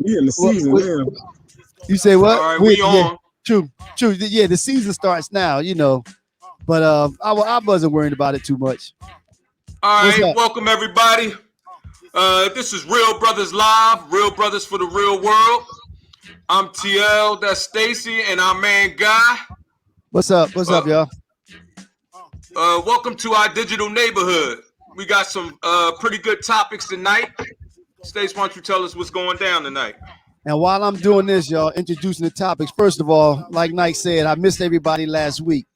We in the season now. You say what? All right, we on. Yeah, true. Yeah, the season starts now, But I wasn't worried about it too much. All right, welcome everybody. This is Real Brothers Live, Real Brothers for the Real World. I'm TL, that's Stacy, and our man Guy. What's up? What's up, y'all? Welcome to our digital neighborhood. We got some pretty good topics tonight. Stace, why don't you tell us what's going down tonight? And while I'm doing this, y'all, introducing the topics. First of all, like Nike said, I missed everybody last week.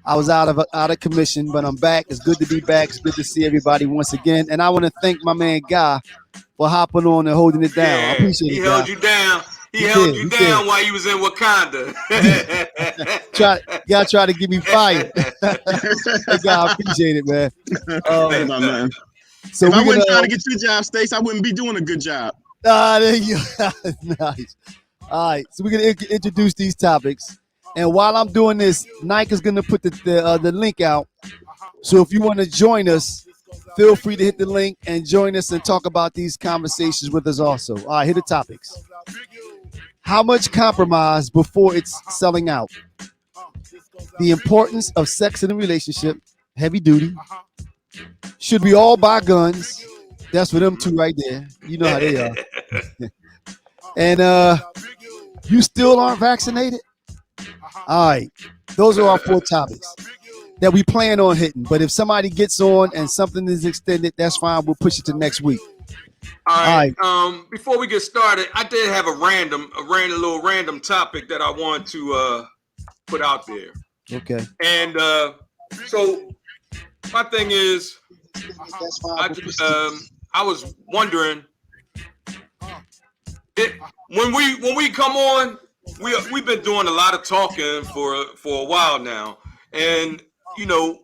I was out of commission, but I'm back. It's good to be back. It's good to see everybody once again. And I want to thank my man Guy for hopping on and holding it down. Yeah, I appreciate it. He held you down. He held you down while you was in Wakanda. Y'all try to get me fired. I appreciate it, man. So if I wasn't trying to get your job, Stace, I wouldn't be doing a good job. There you go. Nice. All right, so we're gonna introduce these topics, and while I'm doing this, Nike is gonna put the link out. So if you want to join us, feel free to hit the link and join us and talk about these conversations with us also. All right, here are the topics. How much compromise before it's selling out? The importance of sex in a relationship, heavy duty. Should we all buy guns? That's for them two right there. You know how they are. And you still aren't vaccinated? All right. Those are our 4 topics that we plan on hitting. But if somebody gets on and something is extended, that's fine. We'll push it to next week. All right. Before we get started, I did have a little random topic that I want to put out there. Okay. And so my thing is, I was wondering, when we come on, we've been doing a lot of talking for a while now, and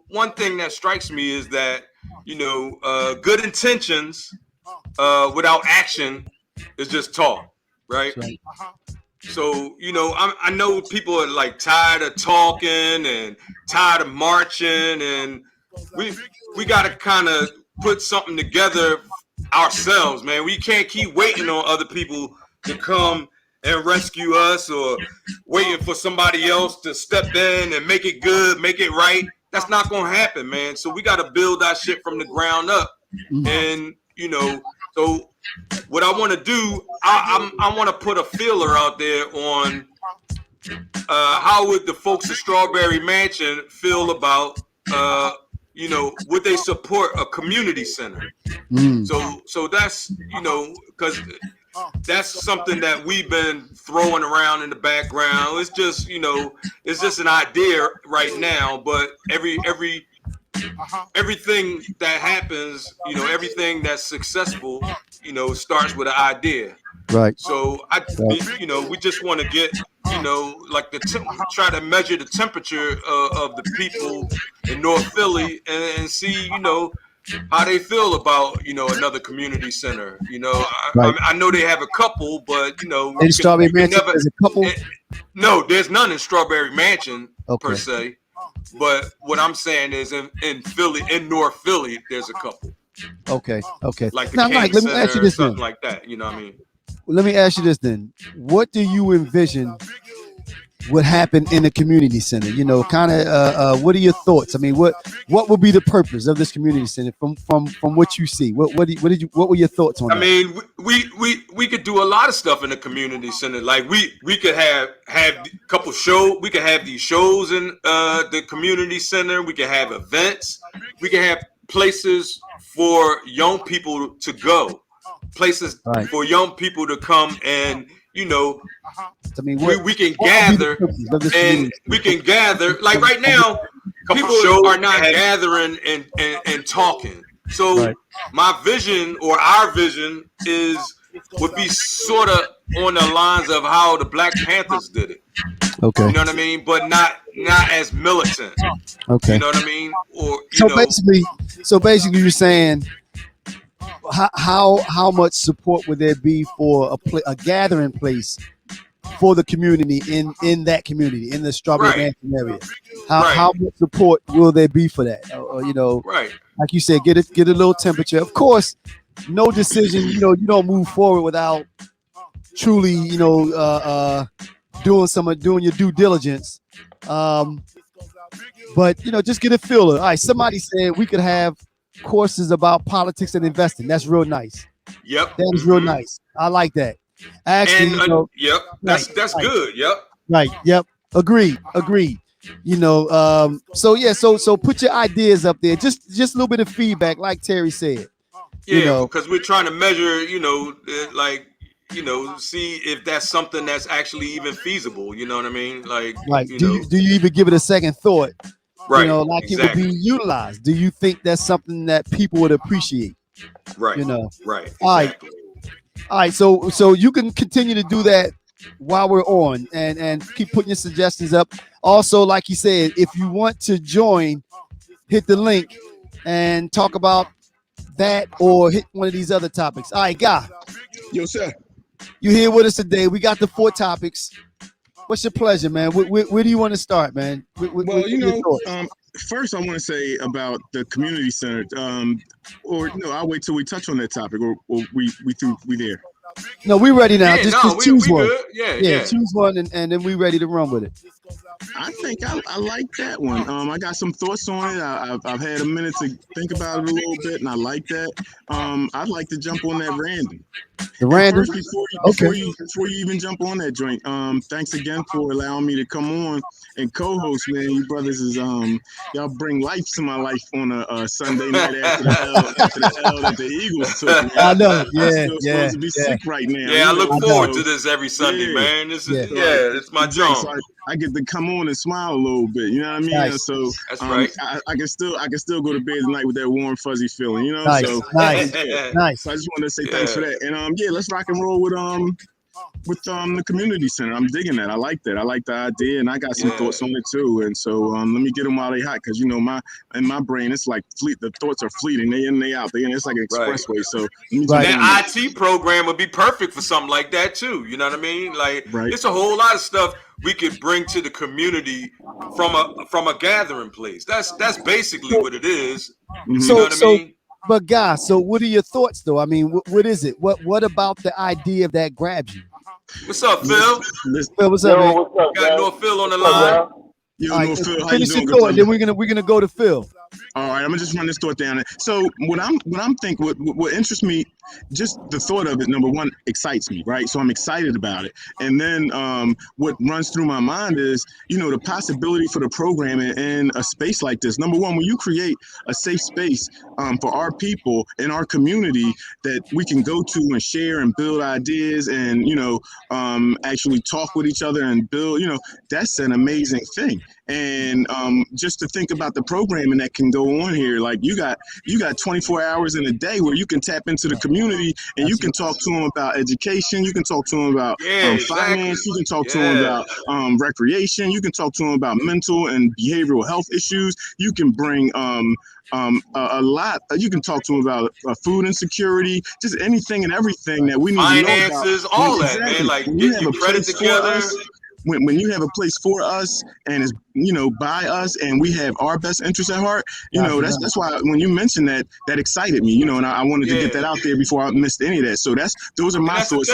one thing that strikes me is that good intentions without action is just talk, right? So I know people are like tired of talking and tired of marching, and we got to kind of put something together ourselves, man. We can't keep waiting on other people to come and rescue us, or waiting for somebody else to step in and make it good, make it right. That's not gonna happen, man. So we got to build our shit from the ground up. And so what I want to do, I want to put a feeler out there on how would the folks at Strawberry Mansion feel about would they support a community center? So that's because that's something that we've been throwing around in the background. It's just it's just an idea right now, but everything that happens, everything that's successful, starts with an idea. Right. So we just want to get, try to measure the temperature of the people in North Philly and see, how they feel about, another community center. Right. I know they have a couple, but in Strawberry Mansion, there's a couple. No, there's none in Strawberry Mansion per se. But what I'm saying is in Philly, in North Philly, there's a couple. Okay. Like the now, Mike, let me ask you this something then. like that. You know what I mean? Let me ask you this then. What do you envision would happen in a community center? What are your thoughts? I mean, what would be the purpose of this community center from what you see? What were your thoughts on that? I mean, we could do a lot of stuff in the community center. Like we could have a couple shows. We could have these shows in the community center. We could have events. We could have places for young people to go. Places for young people to come and I mean, we can gather and we can gather. Like right now, people are not gathering and talking. So my vision or our vision would be sort of on the lines of how the Black Panthers did it. Okay. You know what I mean? But not as militant. Okay. You know what I mean? Or basically you're saying how much support would there be for a gathering place for the community in that community, in the Strawberry Mansion area? How much support will there be for that? Like you said, get a little temperature. Of course, no decision. You don't move forward without truly, doing your due diligence. But just get a feeler. All right, somebody said we could have courses about politics and investing. That's real nice. Yep. That is real nice. I like that. Actually, And yep, right, that's right, good. Yep. right. Yep. Agreed. So put your ideas up there. Just a little bit of feedback, like Terry said. Yeah, because we're trying to measure, see if that's something that's actually even feasible. You know what I mean? Like, right. Do you even give it a second thought? Right. Like exactly. It would be utilized. Do you think that's something that people would appreciate? Right. Right. Exactly. All right. So you can continue to do that while we're on, and keep putting your suggestions up. Also, like you said, if you want to join, hit the link and talk about that or hit one of these other topics. All right, Guy. Yo, sir. You here with us today. We got the 4 topics. What's your pleasure, man? Where do you want to start, man? First I want to say about the community center. I'll wait till we touch on that topic, or we there. No, we ready now. Yeah, just choose one. Good. Yeah. Choose one, and then we ready to run with it. I think I like that one. I got some thoughts on it. I've had a minute to think about it a little bit, and I like that. I'd like to jump on that random. The random. First, before you even jump on that joint, thanks again for allowing me to come on and co-host, man. You brothers is y'all bring life to my life on a Sunday night after the L that the Eagles took. Man. I know, I'm still supposed to be sick right now. Yeah, I look forward to this every Sunday, man. This is it's my job. So I get to come on and smile a little bit. You know what I mean? Nice. So that's right. I can still go to bed tonight with that warm fuzzy feeling. You know? Nice. So nice. Nice. So I just wanted to say thanks for that. And let's rock and roll with the community center. I'm digging that. I like that. I like the idea, and I got some thoughts on it too. And so let me get them while they hot, because in my brain it's like the thoughts are fleeting. They in, they out. It's like an expressway. So that IT program would be perfect for something like that too. You know what I mean? Like it's a whole lot of stuff we could bring to the community from a gathering place. That's basically what it is. You know what I mean? But guys, so what are your thoughts though? I mean, what is it? What about the idea that grabs you? What's up, Phil? Phil, what's up, man? Got North Phil on the line. Yo, right, North Phil, how finish you doing? your thought, then we're gonna go to Phil. All right, I'm gonna just run this thought down. So what I'm thinking, what interests me, just the thought of it, number one, excites me, right? So I'm excited about it. And then what runs through my mind is, the possibility for the program in a space like this. Number one, when you create a safe space for our people in our community that we can go to and share and build ideas and, actually talk with each other and build, that's an amazing thing. And just to think about the programming that can go on here, like you got 24 hours in a day where you can tap into the community and you can talk to them about education, you can talk to them about finance, you can talk to them about recreation, you can talk to them about mental and behavioral health issues, you can bring a lot. You can talk to them about food insecurity, just anything and everything that we need finances, to know about. All that, man. Like get your credit together. When you have a place for us and it's by us and we have our best interests at heart, that's why when you mentioned that excited me, and I wanted to get that out there before I missed any of that. So those are my thoughts.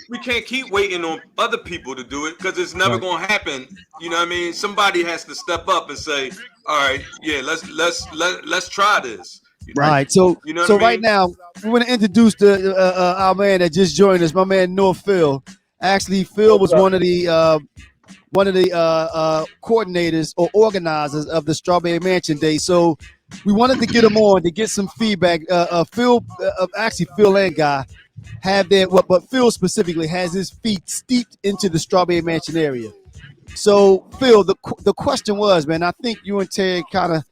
We can't keep waiting on other people to do it because it's never gonna happen. You know what I mean? Somebody has to step up and say, all right, let's try this. All right, so right now we want to introduce our man that just joined us, my man North Phil. Actually, Phil was one of the coordinators or organizers of the Strawberry Mansion Day. So we wanted to get him on to get some feedback. Phil and Guy have but Phil specifically has his feet steeped into the Strawberry Mansion area. So Phil, the question was, man, I think you and Terry kind of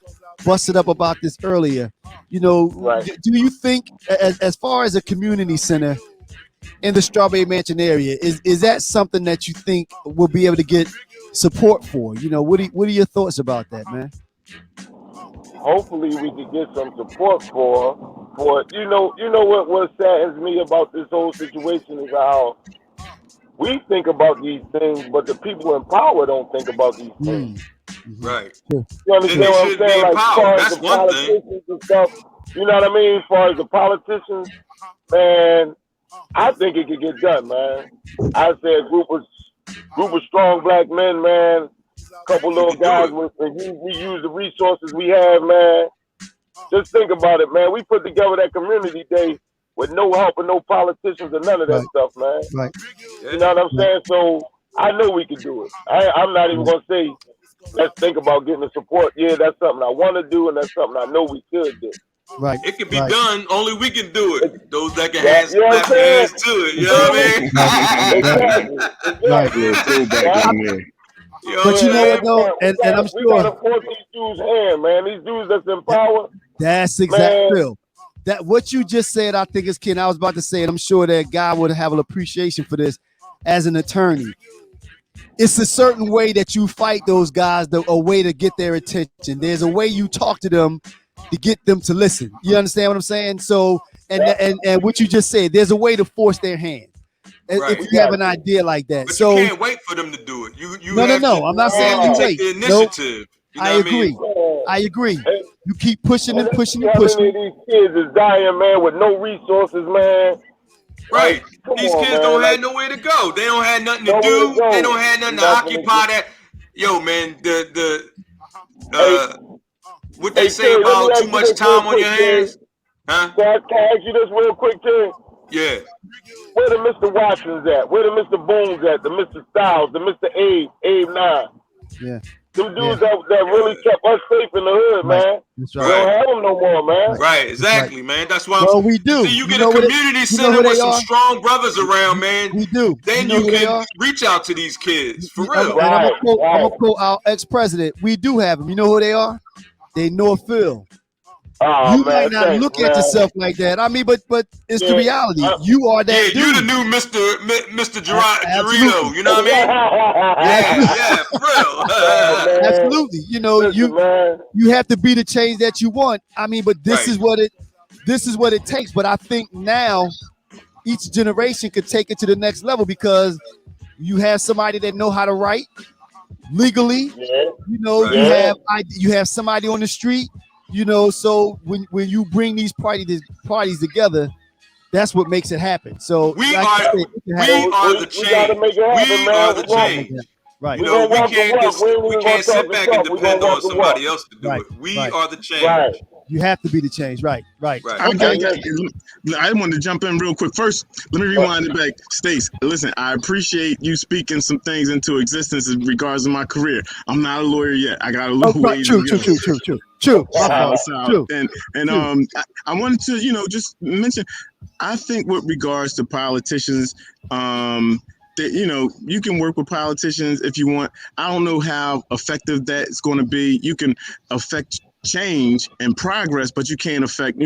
busted up about this earlier. Do you think, as far as a community center in the Strawberry Mansion area, is that something that you think we'll be able to get support for? What are your thoughts about that, man? Hopefully we can get some support for what saddens me about this whole situation is how we think about these things, but the people in power don't think about these things. Right. You understand what I'm saying? Like, as far as the politicians and stuff, you know what I mean? As far as the politicians, man, I think it could get done, man. I say a group of strong black men, man. Couple We little can do guys, it. we use the resources we have, man. Just think about it, man. We put together that community day with no help and no politicians and none of that Right. stuff, man. Right. You know what I'm Right. saying? So I know we can do it. I'm not even gonna say let's think about getting the support. Yeah, that's something I want to do, and that's something I know we should do. Right. It can be Right. done. Only we can do it. Those that can Yeah, you know what clap I'm their saying? hands to it. You know what I mean? Exactly. Right. Yeah, throwback Yeah. in there. You know what But I'm you know what saying? though, and I'm We gotta sure force these dudes' hand, man. These dudes that's in power, that's exact man. Phil. That what you just said, I think is Ken. I was about to say, and I'm sure that God would have an appreciation for this as an attorney. It's a certain way that you fight those guys, a way to get their attention. There's a way you talk to them to get them to listen. You understand what I'm saying? So, and what you just said, there's a way to force their hand. Right. If you have an idea like that. But So, you can't wait for them to do it. You no, have to. I'm not You saying have you to take wait. the Nope. initiative. You know I what I agree. mean? I agree. And, You keep pushing and pushing and how many pushing. of these kids is dying, man, with no resources, man? Right. Like, come These on, kids man. don't Like, have nowhere to go. They don't have nothing to nowhere to do. go. They don't have nothing to Nothing to occupy do. that. Yo, man, Hey, what they say Terry, let me about ask too you much this real time on quick, your Terry. hands? Huh? Can I ask you this real quick, Terry? Yeah. Where the Mr. Watsons at? Where the Mr. Boones at? The Mr. Styles, the Mr. Abe 9. Yeah. Them dudes that really kept us safe in the hood, Right. man. That's We right. don't have them no more, man. Right, exactly, man. That's why Well, we do. See, you get know a what community you know center who with they some are? strong brothers around, man. We do. Then know you who they can are? reach out to these kids for I'm, real. and I'm Right, gonna quote our ex-president. We do have them. You know who they are? They North Phil. Oh, You man, might not thanks, look man. at yourself like that. I mean, but it's the Yeah, reality. You are Yeah, that you the dude. new Mr. Absolutely. Gerito. You know what I mean? Yeah, for real. Oh, man. Absolutely. You know, Listen, man. you have to be the change that you want. I mean, but this Right. is what it takes. But I think now each generation could take it to the next level because you have somebody that know how to write legally. Yeah, You know, Right. you have somebody on the street. You know, so when you bring these parties together, that's what makes it happen. So We like are I said, it can happen. the we gotta change. make it happen, We man. are the It can make change. it happen. Right. You We're know, gonna walk the walk. We ain't we even can't gonna sit talk the back and talk. We're gonna depend on walk the somebody walk. else to do Right, it. We right. are the change. Right. You have to be the change. Right. Right. Right. Okay. I wanted to jump in real quick. First, let me rewind it back. Stace, listen, I appreciate you speaking some things into existence in regards to my career. I'm not a lawyer yet. I got a little Right. ways True. to go. True. So, and True. I wanted to, just mention, I think with regards to politicians, that you can work with politicians if you want. I don't know how effective that's going to be. You can affect change and progress, but you can't affect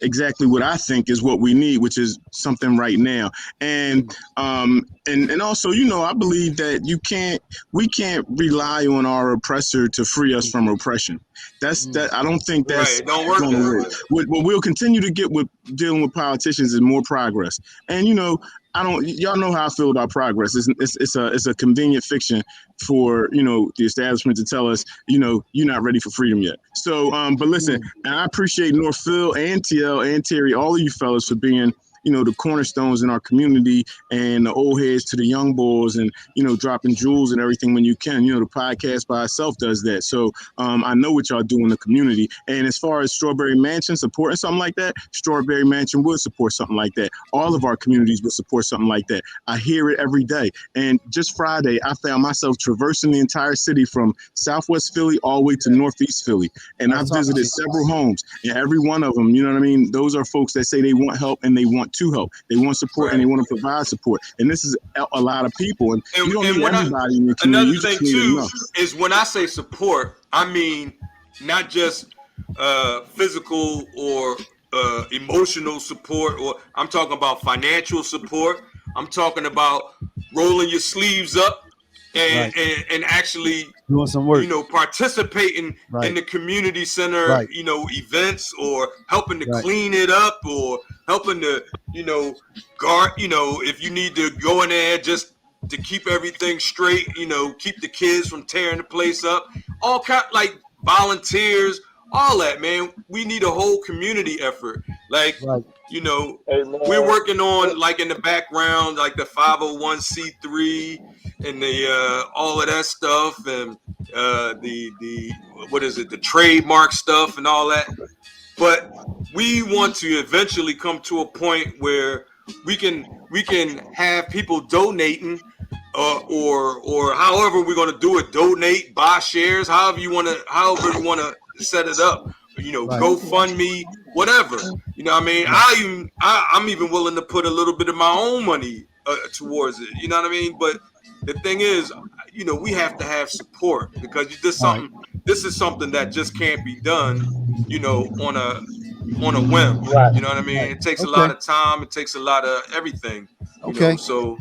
exactly what I think is what we need, which is something right now. And and also, I believe that we can't rely on our oppressor to free us from oppression. I don't think that's Right. It don't work going to that work. way. What we'll continue to get with dealing with politicians is more progress. And y'all know how I feel about progress. It's a convenient fiction for the establishment to tell us you're not ready for freedom yet. So but listen, and I appreciate North Phil and TL and Terry, all of you fellas, for being the cornerstones in our community, and the old heads to the young bulls, and dropping jewels and everything when you can. The podcast by itself does that. So I know what y'all do in the community. And as far as Strawberry Mansion supporting something like that, Strawberry Mansion would support something like that. All of our communities would support something like that. I hear it every day. And just Friday, I found myself traversing the entire city from Southwest Philly all the way to Northeast Philly. And I've visited several homes, and every one of them, you know what I mean? Those are folks that say they want help and they want to help. They want support, and they want to provide support. And this is a lot of people. And you don't need everybody in your community. Another You thing just need too enough. is when I say support, I mean not just physical or emotional support, or I'm talking about financial support. I'm talking about rolling your sleeves up and actually doing some work, participating in the community center, events, or helping to clean it up, or helping to guard, if you need to go in there just to keep everything straight, keep the kids from tearing the place up, all kind, like volunteers, all that, man. We need a whole community effort. Like, Right. you know, Hey, man. we're working on, like, in the background, like the 501c3 and the all of that stuff, and the what is it, the trademark stuff and all that. But we want to eventually come to a point where we can have people donating, or however we're going to do it, donate, buy shares, however you want to set it up. You know, Right. GoFundMe, whatever. You know what I mean? I'm even willing to put a little bit of my own money towards it. You know what I mean? But the thing is, you know, we have to have support, because this is something that just can't be done, you know, on a whim. Right. You know what I mean? Right. It takes a Okay. lot of time. It takes a lot of everything. You Okay. know, so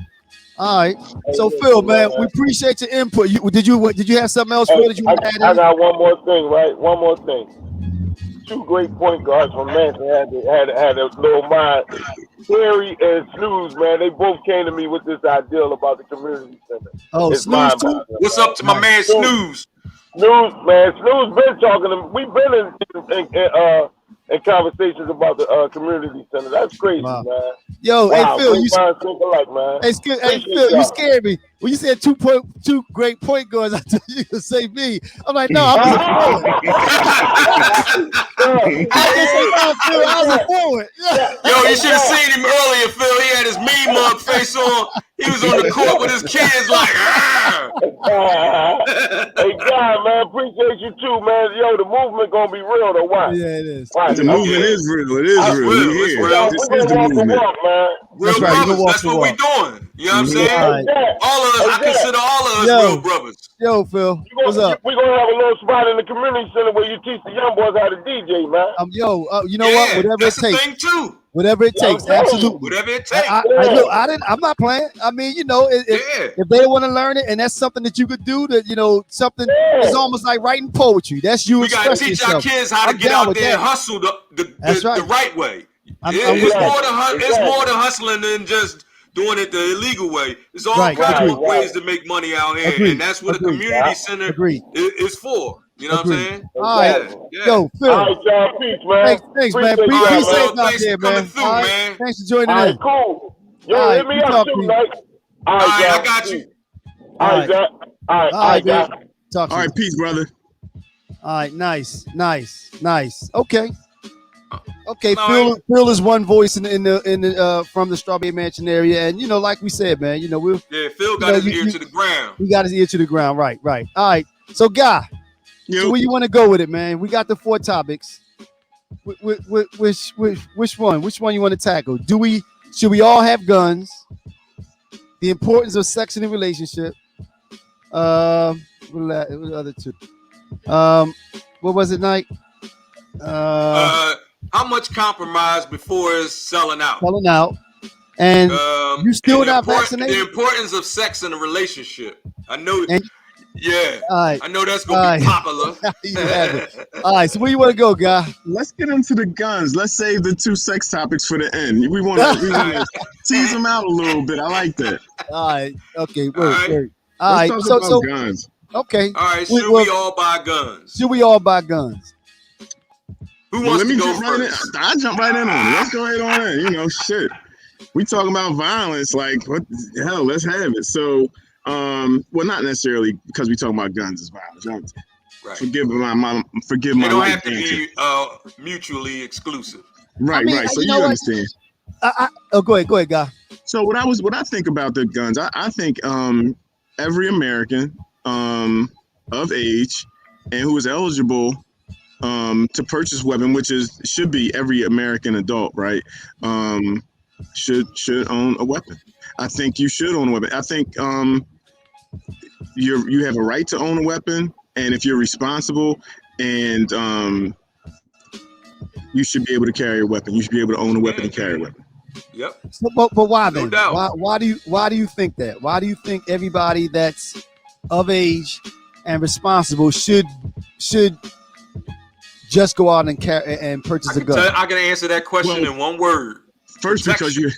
All right. Hey, So listen, Phil, man, we appreciate your input. Did you have something else, Phil? Hey, That you want to add I in? got one more thing, right? One more thing. Two great point guards from Manson had a little mind. Terry and Snooze, man, they both came to me with this ideal about the community center. Oh, It's Snooze too? mind-boggling. what's up to my man Snooze? Snooze, man, Snooze been talking to me. We've been in conversations about the community center. That's crazy, Wow. man. Yo, Wow, hey Phil, great minds think alike, man. hey Appreciate Phil, you y'all. scared me when you said two great point guards. I thought you could say me. I'm like, no, I'm just a forward. I just say no, Phil. I was a forward. Yo, you should have seen him earlier, Phil. He had his mean mug face on. He was on the court with his kids, like, Hey, God, man, appreciate you too, man. Yo, the movement gonna be real, though. Why? Yeah, it is. Right. The movement is real. It is real. real. We It's here. real. This We're is the gonna walk the movement. walk, man. real That's right, you brothers. can walk That's the what walk. we doing. You know what I'm Mhm. saying? All right. All of us, I consider all of us Yo. real brothers. Yo, Phil, what's up? We're gonna have a little spot in the community center where you teach the young boys how to DJ, man. You know what? Whatever that's it the takes. thing too. Whatever it takes. Yeah, I'm saying. Absolutely. Whatever it takes. I'm not playing. I mean, you know, if they want to learn it, and that's something that you could do, that, you know, something is almost like writing poetry. That's you We gotta expressing teach our yourself. kids how to I'm get down out with there and that. hustle the That's right. right way. I'm It's with more that. than it's more than hustling than just doing it the illegal way. There's all Right, kinds agreed. of ways to make money out here, Agreed, and that's what a agreed. community center Agreed. is for. You know Agreed. what I'm saying? All right. Yeah. Yo, Phil. All right, y'all. Peace, man. Thanks, man. Appreciate Be All right, safe Phil. out Thanks there, for coming man. through, All right. man. Thanks for joining All right, in. cool. Yo, All right, hit me we up talk too, to you. Mike. All right, I y'all. got you. All right, y'all. All right, All right, y'all. man. Talk to All you. right, peace, brother. All right, nice. Okay. All Phil is one voice in the from the Strawberry Mansion area, and you know, like we said, man, you know, Phil got his ear to the ground. he got his ear to the ground. Right. All right. So, Guy, Yo, so where you want to go with it, man? We got the 4 topics. Which one? Which one you want to tackle? Should we all have guns? The importance of sex in a relationship. What were the other two? What was it, Nike? How much compromise before it's selling out? Selling out. And you still and not the vaccinated? importance of sex in a relationship. I know. Yeah. All right. I know that's gonna be popular. You have it. All right. So where you want to go, Guy? let's get into the guns. Let's save the 2 sex topics for the end. We want to tease them out a little bit. I like that. All right. Okay. All right. Word. All right. Let's talk So about guns. okay. All right. Should we all buy guns? Should we all buy guns? Who Well, wants let to me go jump right in. first? I jump right in on it. Let's go right on in. You know, shit. We talking about violence. Like, what the hell? Let's have it. So, well, not necessarily because we talking about guns is violence. Right. Forgive my They don't light have to answer. be mutually exclusive. Right, I mean, right. So you you know what? understand. Go ahead, Guy. So what I think about the guns, I think every American of age and who is eligible to purchase weapon, which should be every American adult, right? Should own a weapon. I think you should own a weapon. I think you have a right to own a weapon, and if you're responsible, and you should be able to carry a weapon. You should be able to own a weapon and carry a weapon. Yep. So, but why No then? doubt. Why do you think that? Why do you think everybody that's of age and responsible should just go out and purchase a gun? I can answer that question in one word. First, Protection. because you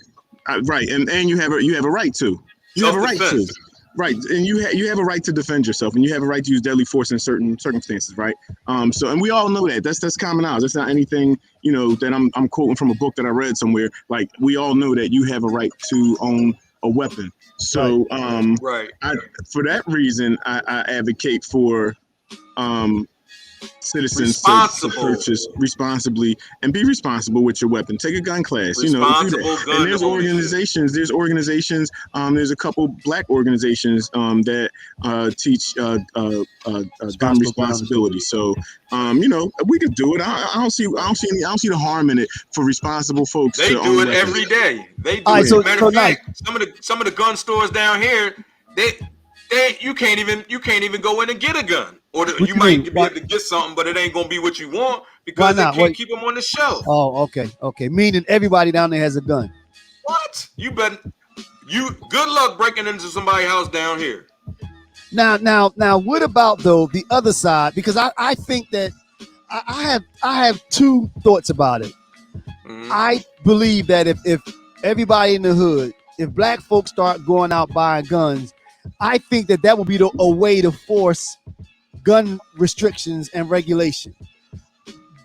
right, and you have a right to. You have a right to. Right, and you have a right to defend yourself, and you have a right to use deadly force in certain circumstances, right? So, and we all know that. That's common knowledge. That's not anything that I'm quoting from a book that I read somewhere. Like, we all know that you have a right to own a weapon. So, Right. For that reason, I advocate for citizens to purchase responsibly and be responsible with your weapon. Take a gun class, do that. And there's organizations. There's a couple black organizations that teach gun responsibility. So, we could do it. I don't see the harm in it for responsible folks. They do it every day. They do it. Matter of fact, some of the gun stores down here, you can't even go in and get a gun, or you might be able to get something, but it ain't gonna be what you want because they can't keep them on the shelf. Oh, okay. Meaning everybody down there has a gun. What? Good luck breaking into somebody's house down here. Now, what about though the other side? Because I think that I have two thoughts about it. Mm-hmm. I believe that if everybody in the hood, if black folks start going out buying guns, I think that will be a way to force gun restrictions and regulation.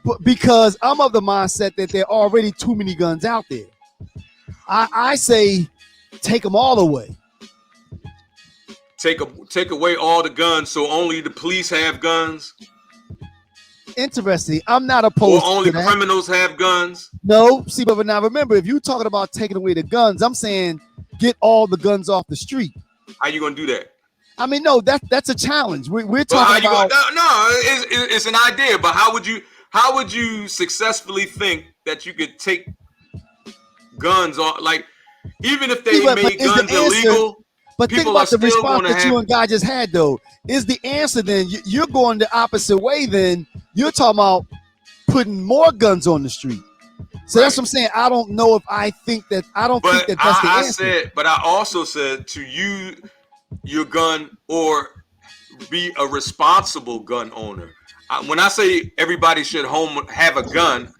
But because I'm of the mindset that there are already too many guns out there, I say take them all away. Take away all the guns, so only the police have guns. Interesting. I'm not opposed. Or only criminals have guns. No, see, but now remember, if you're talking about taking away the guns, I'm saying get all the guns off the street. How you gonna do that? I mean, no, that's a challenge. We're talking about. It's an idea, but how would you successfully think that you could take guns on? Like, even if they made guns illegal, but think about the response that you and Guy just had, though. Is the answer then you're going the opposite way? Then you're talking about putting more guns on the street. So that's what I'm saying. I don't know if I think that. I don't think that that's the answer. But I also said to use your gun or be a responsible gun owner. When I say everybody should have a gun,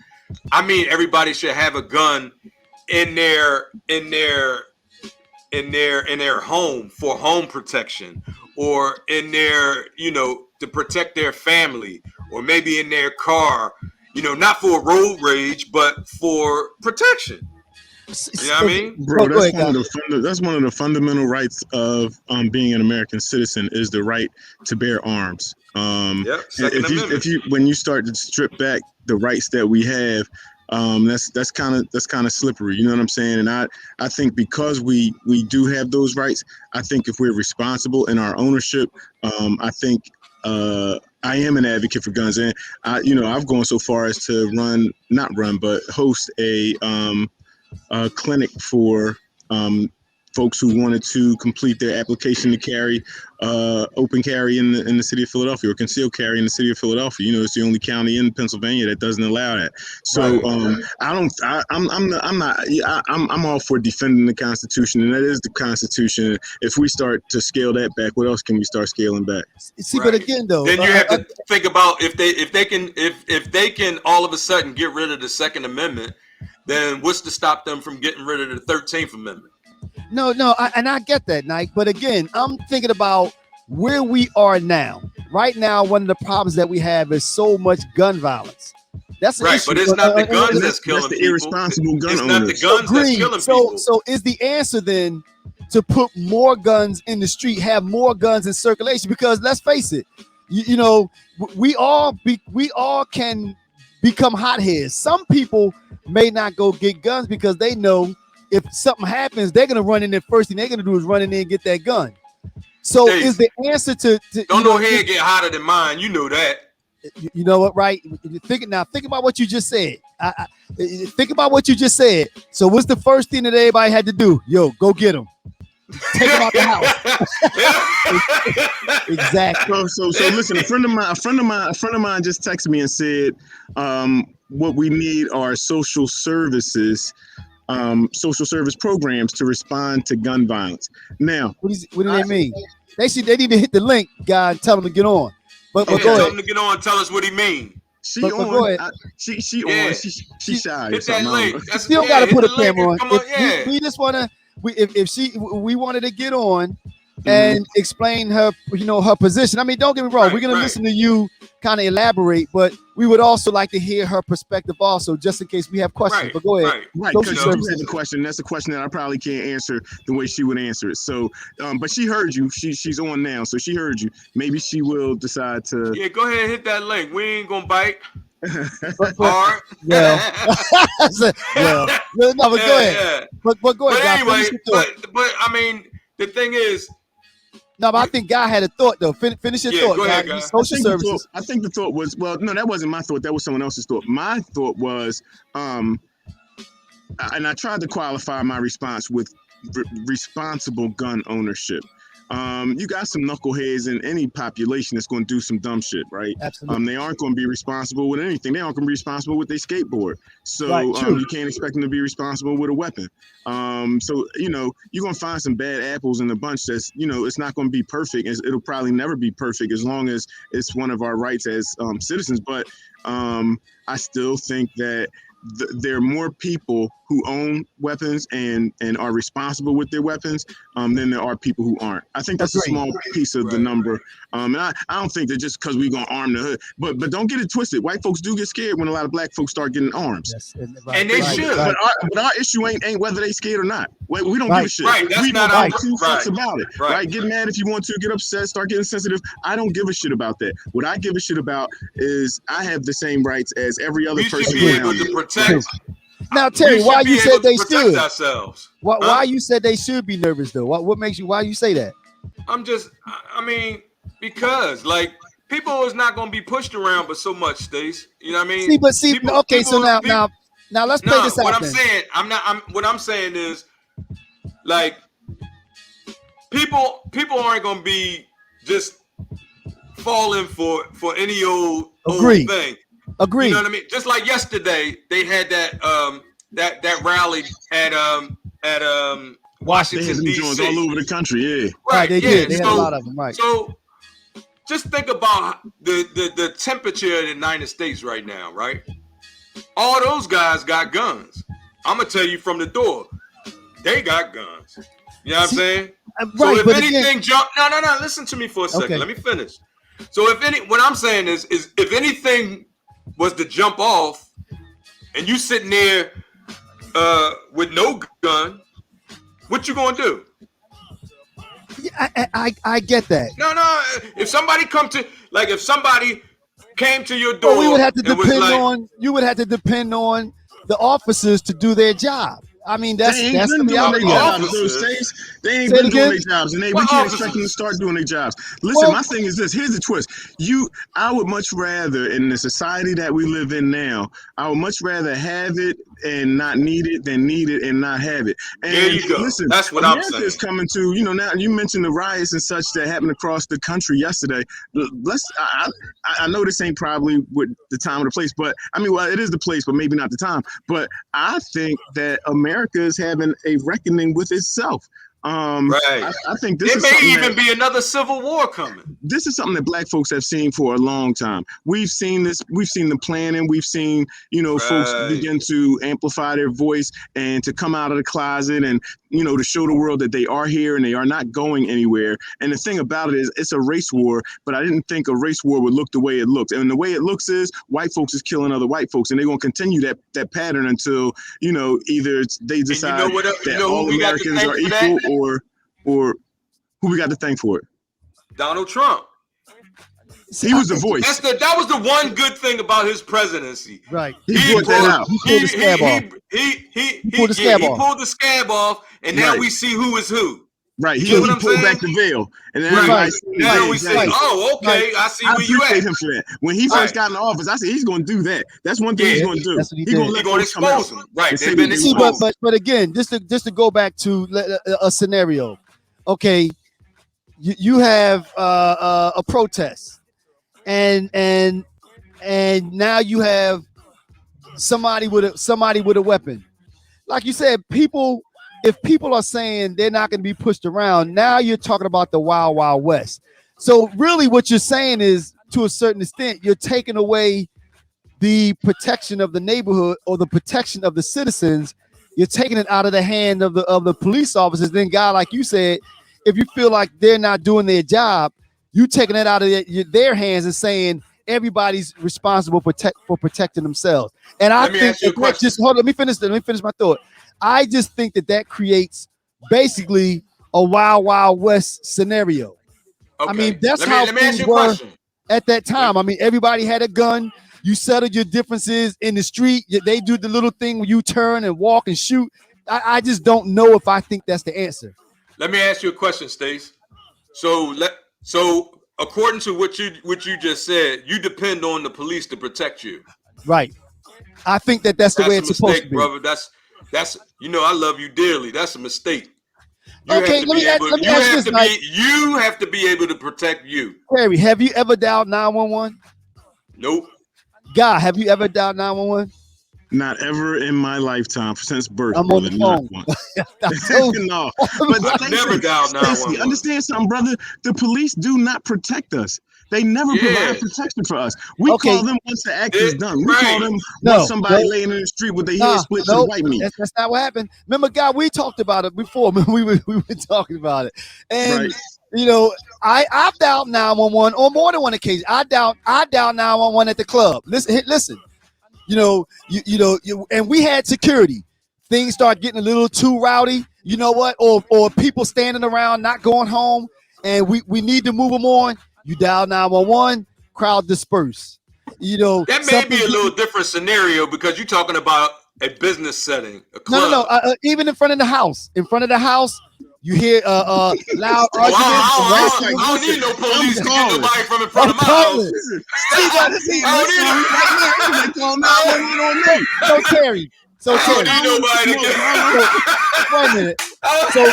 I mean everybody should have a gun in their home for home protection, or in their to protect their family, or maybe in their car. Not for road rage, but for protection. You know what I mean? Bro, that's one of the fundamental rights of being an American citizen is the right to bear arms. Second Amendment. When you start to strip back the rights that we have, that's kind of slippery. You know what I'm saying? And I think because we do have those rights, I think if we're responsible in our ownership, I think I am an advocate for guns, and I've gone so far as to host a clinic for folks who wanted to complete their application to carry open carry in the city of Philadelphia, or concealed carry in the city of Philadelphia. It's the only county in Pennsylvania that doesn't allow that. So I'm all for defending the Constitution, and that is the Constitution. If we start to scale that back, what else can we start scaling back? See, but again, though, then you have to think about if they can all of a sudden get rid of the Second Amendment, then what's to stop them from getting rid of the 13th Amendment? No, and I get that, Nike. But again, I'm thinking about where we are now. Right now, one of the problems that we have is so much gun violence. That's right, but it's not the guns that's killing people. That's the irresponsible gun owners. It's not the guns that's killing people. So is the answer then to put more guns in the street, have more guns in circulation? Because let's face it, we all can become hotheads. Some people may not go get guns because they know if something happens, they're gonna run in there. First thing they're gonna do is run in there and get that gun. So is the answer to don't no head get hotter than mine? You know that. You know what, right? Think about what you just said. Think about what you just said. So what's the first thing that everybody had to do? Yo, go get them. Take them out the house. Exactly. So listen, a friend of mine just texted me and said, what we need are social service programs to respond to gun violence. Now, what do they mean? They need to hit the link, guy, and tell them to get on. But go tell ahead. him to get on. Tell us what he mean. She but on. Go ahead. She on. She's shy. Hit that link. Still got to put a camera on. Come on. We just want to. We wanted to get on. and explain her, her position. I mean, don't get me wrong. Right, We're going to right. listen to you kind of elaborate, but we would also like to hear her perspective also, just in case we have questions. Right, But go ahead. right. Right, Social because you do services. have a question. That's a question that I probably can't answer the way she would answer it. So, but she heard you. She's on now, so she heard you. Maybe she will decide to. Yeah, go ahead and hit that link. We ain't gonna bite But, hard. well, well, no, but go Yeah, ahead. yeah. But go ahead, But Guy. anyway, Finish your thought. but I mean, the thing is, No, but I think Guy had a thought though. Finish your Yeah, thought, go Guy. ahead, Guy. Social services. I think the thought was, well, no, that wasn't my thought. That was someone else's thought. My thought was, and I tried to qualify my response with responsible gun ownership. You got some knuckleheads in any population that's going to do some dumb shit, right? Absolutely. They aren't going to be responsible with anything. They aren't going to be responsible with their skateboard. So Right, true. you can't expect them to be responsible with a weapon. So you're going to find some bad apples in the bunch. That's it's not going to be perfect. It'll probably never be perfect as long as it's one of our rights as citizens. But I still think that there are more people who own weapons and are responsible with their weapons than there are people who aren't. I think that's a small piece of the number. And I don't think that just because we're going to arm the hood, but don't get it twisted. White folks do get scared when a lot of black folks start getting arms. Yes, And they should. Right. But our issue ain't whether they scared or not. We don't give a shit. Right, that's We not don't our- give two right. fucks about it. Right. Right? Get mad if you want to, get upset, start getting sensitive. I don't give a shit about that. What I give a shit about is I have the same rights as every other We should person be around able me. to protect. Now, Terry, we why should you be said able to they protect should? ourselves. Why you said they should be nervous though? What makes you? Why you say that? I'm just, I mean, because like people is not going to be pushed around, but so much, Stace. You know what I mean? Okay. So now let's play this out. What I'm then. saying, what I'm saying is, like, people aren't going to be just falling for any old thing. Agreed. You know what I mean? Just like yesterday, they had that rally at Washington They had D.C. joints all over the country. Yeah. Right, they did. They had a So- lot of them. Right. So just think about the temperature in the United States right now, right? All those guys got guns. I'm gonna tell you from the door, they got guns. You know what I'm saying? Right, So if but anything again, jump, no, listen to me for a second. Okay. Let me finish. So what I'm saying is if anything was to jump off, and you sitting there with no gun, what you gonna do? I get that. No. If somebody came to your door, Well, we would have to and was depend like, on you. Would have to depend on the officers to do their job. I mean, that's They ain't the been doing reality. their of it. jobs, those states. They ain't Say it been doing again? their jobs, and we What can't officers? expect them to start doing their jobs. Listen, Well- my thing is this. Here's the twist. I would much rather, in the society that we live in now, I would much rather have it and not need it than need it and not have it. And There you go. listen, That's what I'm America saying. is coming to, now you mentioned the riots and such that happened across the country yesterday. I know this ain't probably with the time or the place, but I mean, well, it is the place, but maybe not the time. But I think that America is having a reckoning with itself. Right. I think this there is may something even that, be another civil war coming. this is something that black folks have seen for a long time. We've seen this. We've seen the planning. We've seen, folks Right. begin to amplify their voice and to come out of the closet and, to show the world that they are here and they are not going anywhere. And the thing about it is it's a race war, but I didn't think a race war would look the way it looks. And the way it looks is white folks is killing other white folks, and they're going to continue that pattern until, either they decide that all Americans are equal or who we got to thank for it. Donald Trump. He was the voice. That was the one good thing about his presidency. Right. He brought that out. He pulled the scab off. He pulled the scab off. pulled the scab off, and now Right. we see who is who. Right. He You know what I'm pulled saying? back the veil. And then Right. everybody Now Right. we see, Right. oh, okay, I see I where you appreciate at. him for that. When he Right. first got in the office, I said he's going to do that. That's one thing Yeah, he's going to do. that's what he He's going did. to He let gonna folks come out. expose them. Right. and They've say been what they See, want. but again, just to go back to a scenario. Okay, you have a protest, and now you have somebody with a weapon. Like you said, if people are saying they're not going to be pushed around, now you're talking about the wild, wild west. So really what you're saying is, to a certain extent, you're taking away the protection of the neighborhood or the protection of the citizens. You're taking it out of the hand of the police officers. Then, guy, like you said, if you feel like they're not doing their job, you taking it out of their hands and saying everybody's responsible for protecting themselves. And I think that just hold on, let me finish my thought. I just think that creates basically a Wild Wild West scenario. Okay. I mean, that's how things were at that time. I mean, everybody had a gun. You settled your differences in the street. They do the little thing where you turn and walk and shoot. I just don't know if I think that's the answer. Let me ask you a question, Stace. So according to what you just said, you depend on the police to protect you. Right. I think that's the way it's supposed to be, brother. That's I love you dearly. That's a mistake. You have to be able to protect you. Terry, have you ever dialed 911? Nope. God, have you ever dialed 911? Not ever in my lifetime since birth. I'm on the phone. No, but I've never dialed 911. Understand something, brother. The police do not protect us. They never provide protection for us. We call them once the act is done. We call them once somebody laying in the street with their head split to the white meat. That's not what happened. Remember, God, we talked about it before. We were talking about it, and I've dialed 911 on more than one occasion. I dialed 911 at the club. Listen. And we had security. Things start getting a little too rowdy. You know what? Or people standing around not going home, and we need to move them on. You dial 911, crowd disperse. That may be a little different scenario because you're talking about a business setting, a club. No. Even in front of the house. In front of the house, you hear loud arguments. I don't need no police to get nobody from in front of my house. So Terry. I don't need nobody to get. Wait a minute. So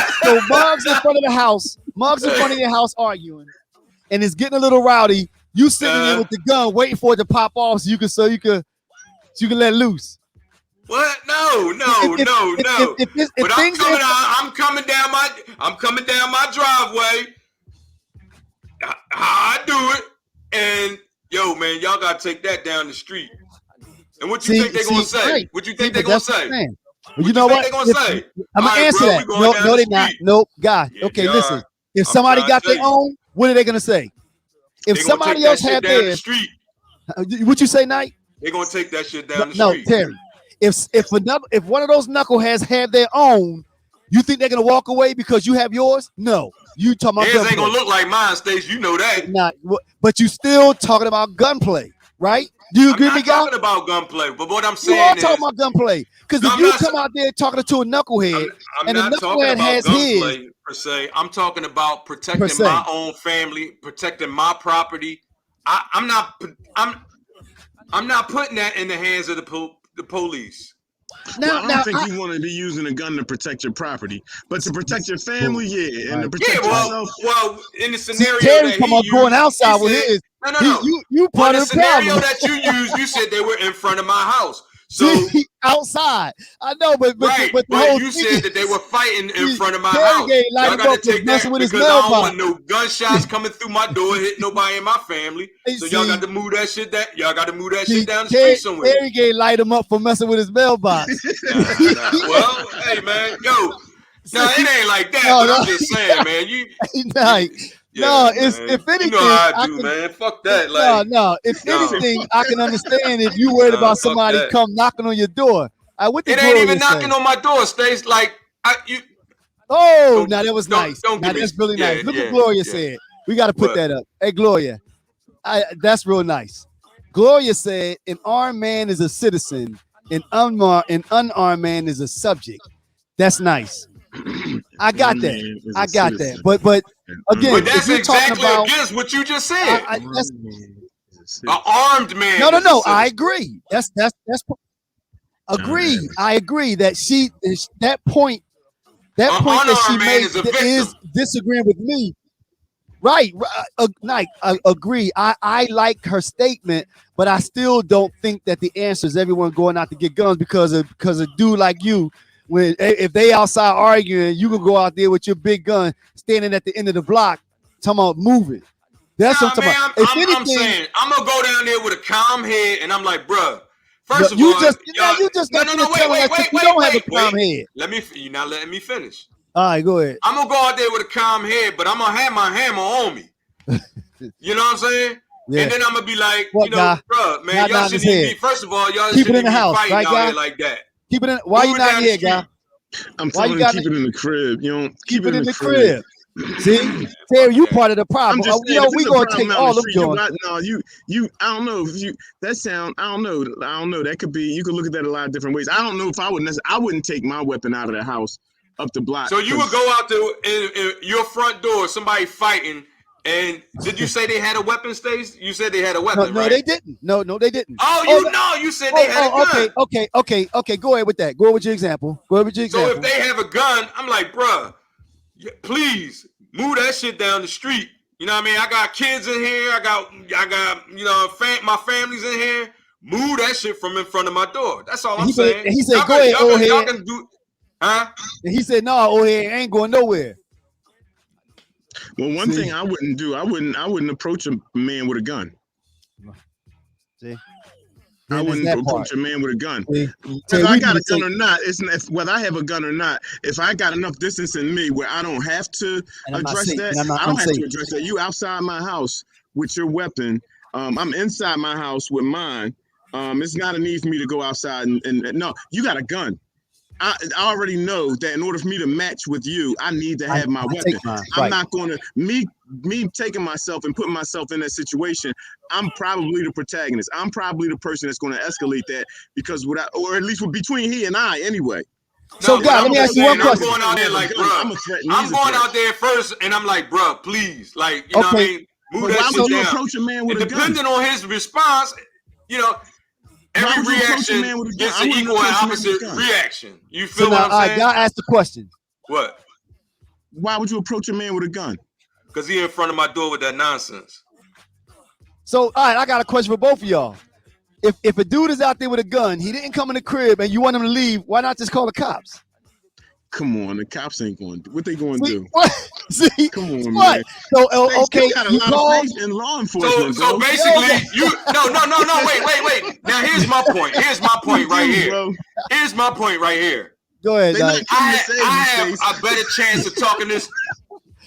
Muggs in front of the house. Muggs in front of your house arguing, and it's getting a little rowdy. You sitting there with the gun, waiting for it to pop off so you can let loose. What? No. But I'm coming down my driveway. How I do it, and yo, man, y'all gotta take that down the street. And what you think they're gonna say? Right. What you think they're gonna say? Well, you know what? They're gonna say? I'm gonna answer that. No, they're not. Nope. God. Okay, listen. If somebody got their own, what are they gonna say? If somebody else had theirs, what you say, Knight? They're gonna take that shit down the street. No, Terry. If one of those knuckleheads have their own, you think they're gonna walk away because you have yours? No. You talking about theirs ain't gonna look like mine, Stace. You know that. But you still talking about gunplay, right? Do you agree with me, guys? I'm not talking about gunplay, but what I'm saying is... You are talking about gunplay. Because if you come out there talking to a knucklehead, and the knucklehead has his... per se. I'm talking about protecting my own family, protecting my property. I'm not putting that in the hands of the police. I don't think you want to be using a gun to protect your property, but to protect your family, and to protect yourself. Well, in the scenario Terry come on going outside with his. No. You part of the scenario that you used, you said they were in front of my house. So outside, I know, but you said that they were fighting in front of my house. Y'all got to take that because I don't want no gunshots coming through my door, hitting nobody in my family. So y'all got to move that shit down. Y'all got to move that shit down the street somewhere. Terry Gay light him up for messing with his mailbox. Well, hey man, it ain't like that. But I'm just saying, man, if anything, you know how I do, man. Fuck that. If anything, I can understand if you worried about somebody come knocking on your door. It ain't even knocking on my door, Stace. Like now that was nice. That's really nice. Look what Gloria said. We got to put that up. Hey, Gloria, that's real nice. Gloria said, "An armed man is a citizen, an unarmed man is a subject." That's nice. I got that. But again, that's exactly against what you just said. An armed man. No. I agree. That's agreed. I agree that that point that she made is disagreeing with me. Right. I agree. I like her statement, but I still don't think that the answer is everyone going out to get guns because of a dude like you. If they outside arguing, you can go out there with your big gun, standing at the end of the block, talking about moving. That's what I'm talking about. I'm saying I'm gonna go down there with a calm head, and I'm like, bruh. First of all, you just got to tell us you don't have a calm head. You're not letting me finish. All right, go ahead. I'm gonna go out there with a calm head, but I'm gonna have my hammer on me. You know what I'm saying? Yeah. And then I'm gonna be like, What, guy? bro, man, Not y'all in his shouldn't even head. be. First of all, y'all Keep it shouldn't in the even be house, fighting right, out guy? here like that. Keep it in. Why you Move it not down in the here, guy? street. I'm Why you telling him got keep it in the crib. You know, keep it in the crib? See, Terry, you part of the problem. I'm just You saying, know, if we it's a gonna problem take out in all the them street, joints. you. I don't know if you. That sound. I don't know. That could be. You could look at that a lot of different ways. I don't know if I would. I wouldn't take my weapon out of the house up the block. So you would go out there in your front door, somebody fighting, and did you say they had a weapon, Stace? You said they had a weapon, No, right? they didn't. No, they didn't. Oh, you said they had a gun. Okay. Go ahead with that. Go ahead with your example. So if they have a gun, I'm like, bruh, please move that shit down the street. You know what I mean? I got kids in here. I got my family's in here. Move that shit from in front of my door. That's all I'm saying. He said, go ahead, old head. Y'all can do, huh? And he said, no, old head ain't going nowhere. Well, one thing I wouldn't do, I wouldn't approach a man with a gun. See? I wouldn't approach a man with a gun. Whether I got a gun or not, whether I have a gun or not, if I got enough distance in me where I don't have to address that, I don't have to address that. You outside my house with your weapon. I'm inside my house with mine. It's not a need for me to go outside and no, you got a gun. I already know that in order for me to match with you, I need to have my weapon. I'm not going to me taking myself and putting myself in that situation. I'm probably the protagonist. I'm probably the person that's going to escalate that because or at least between he and I anyway. So, God, let me ask you one question. I'm going out there like, bro. I'm going out there first, and I'm like, bro, please, like, you know what I mean? Move that shit down. Approach a man with a gun? Depending on his response, every reaction gets an equal and opposite reaction. You feel what I'm saying? God asked the question. What? Why would you approach a man with a gun? Because he in front of my door with that nonsense. So, all right, I got a question for both of y'all. If a dude is out there with a gun, he didn't come in the crib, and you want him to leave, why not just call the cops? Come on, the cops ain't going to do what they going to do. What? See, come on, what? Man. So, okay, got a lot of faith in law enforcement. So basically, no. Wait. Now here's my point. Here's my point right here. Bro. Here's my point right here. Go ahead. I have a better chance of talking this.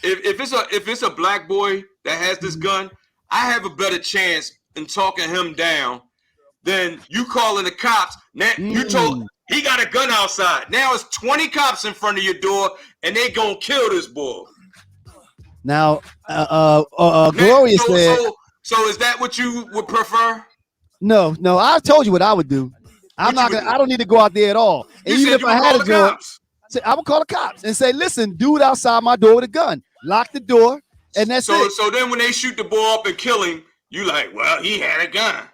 If it's a black boy that has this gun, I have a better chance in talking him down than you calling the cops. Now you told he got a gun outside. Now it's 20 cops in front of your door, and they gonna kill this boy. Now, Gloria said. So is that what you would prefer? No. I told you what I would do. I don't need to go out there at all. And even if I had a gun, I would call the cops and say, "Listen, dude outside my door with a gun. Lock the door, and that's it." So then when they shoot the boy up and kill him, you like, well, he had a gun.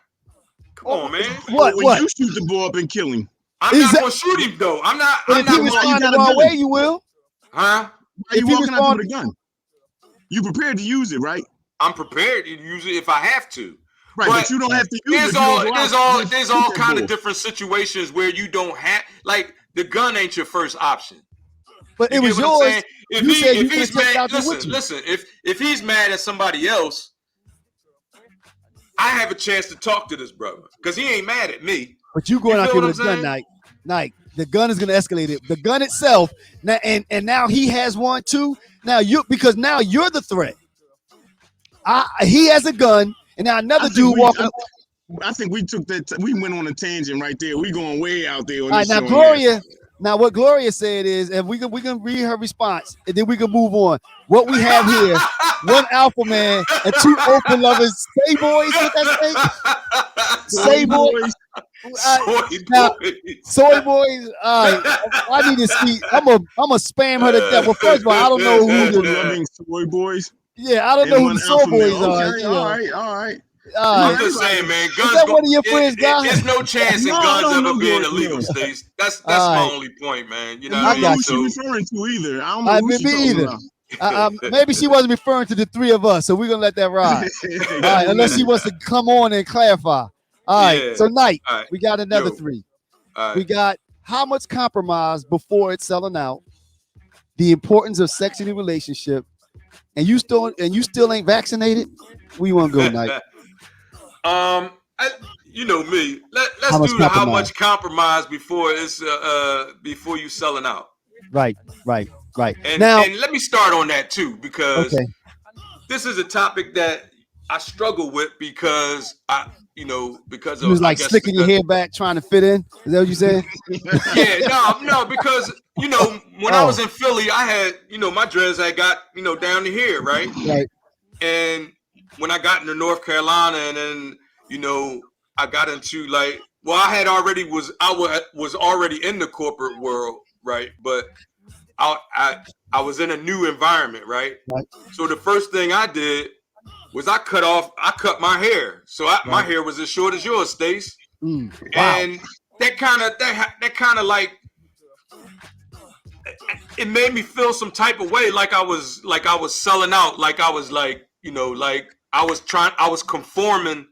Come on, man. What? You shoot the boy up and kill him. I'm not gonna shoot him though. I'm not. If he respond the wrong way, you will. Huh? Why you walking out with a gun? You prepared to use it, right? I'm prepared to use it if I have to. Right, but you don't have to use it. There's all kind of different situations where you don't have, like, the gun ain't your first option. But it was yours. If he's mad, listen. If he's mad at somebody else, I have a chance to talk to this brother because he ain't mad at me. But you going out there with a gun, Nike. The gun is going to escalate it. The gun itself, now and now he has one too. Now you're the threat. He has a gun, and now another dude walking up. I think we took that. We went on a tangent right there. We going way out there. All right, now Gloria. Now what Gloria said is, if we can read her response, and then we can move on. What we have here: one alpha man and two open lovers. Say boys, what that say? Say boys. Soy boys. I need to see. I'm a spam her to death. Well, first of all, I don't know who the soy boys. Yeah, I don't know who the soy boys are. Okay, all right. I'm just saying, man. Guns. Is that one of your friends, guys? There's no chance in guns ever being illegal, Stace. That's my only point, man. You know, I don't know who she's referring to either. I don't know who she's talking about. Maybe she wasn't referring to the three of us, so we're gonna let that ride. All right, unless she wants to come on and clarify. All right, so Knight, we got another three. We got how much compromise before it's selling out, the importance of sex in a relationship, and you still ain't vaccinated. Where you want to go, Knight? You know me. Let's do how much compromise before it's before you selling out. Right. Right. And Now, and let me start on that too, because okay. this is a topic that I struggle with because because You of was like slicking your hair back trying to fit in. Is that what you said? yeah, no, because when I Oh, was in Philly, I had my dreads had got down to here, right? right. And when I got into North Carolina, and then I got into I had already was already in the corporate world, right? But I was in a new environment, right? Right. So the first thing I did was I cut my hair. So my Right. hair was as short as yours, Stace. Wow. And that kind of like it made me feel some type of way, like I was selling out, like I was like I was conforming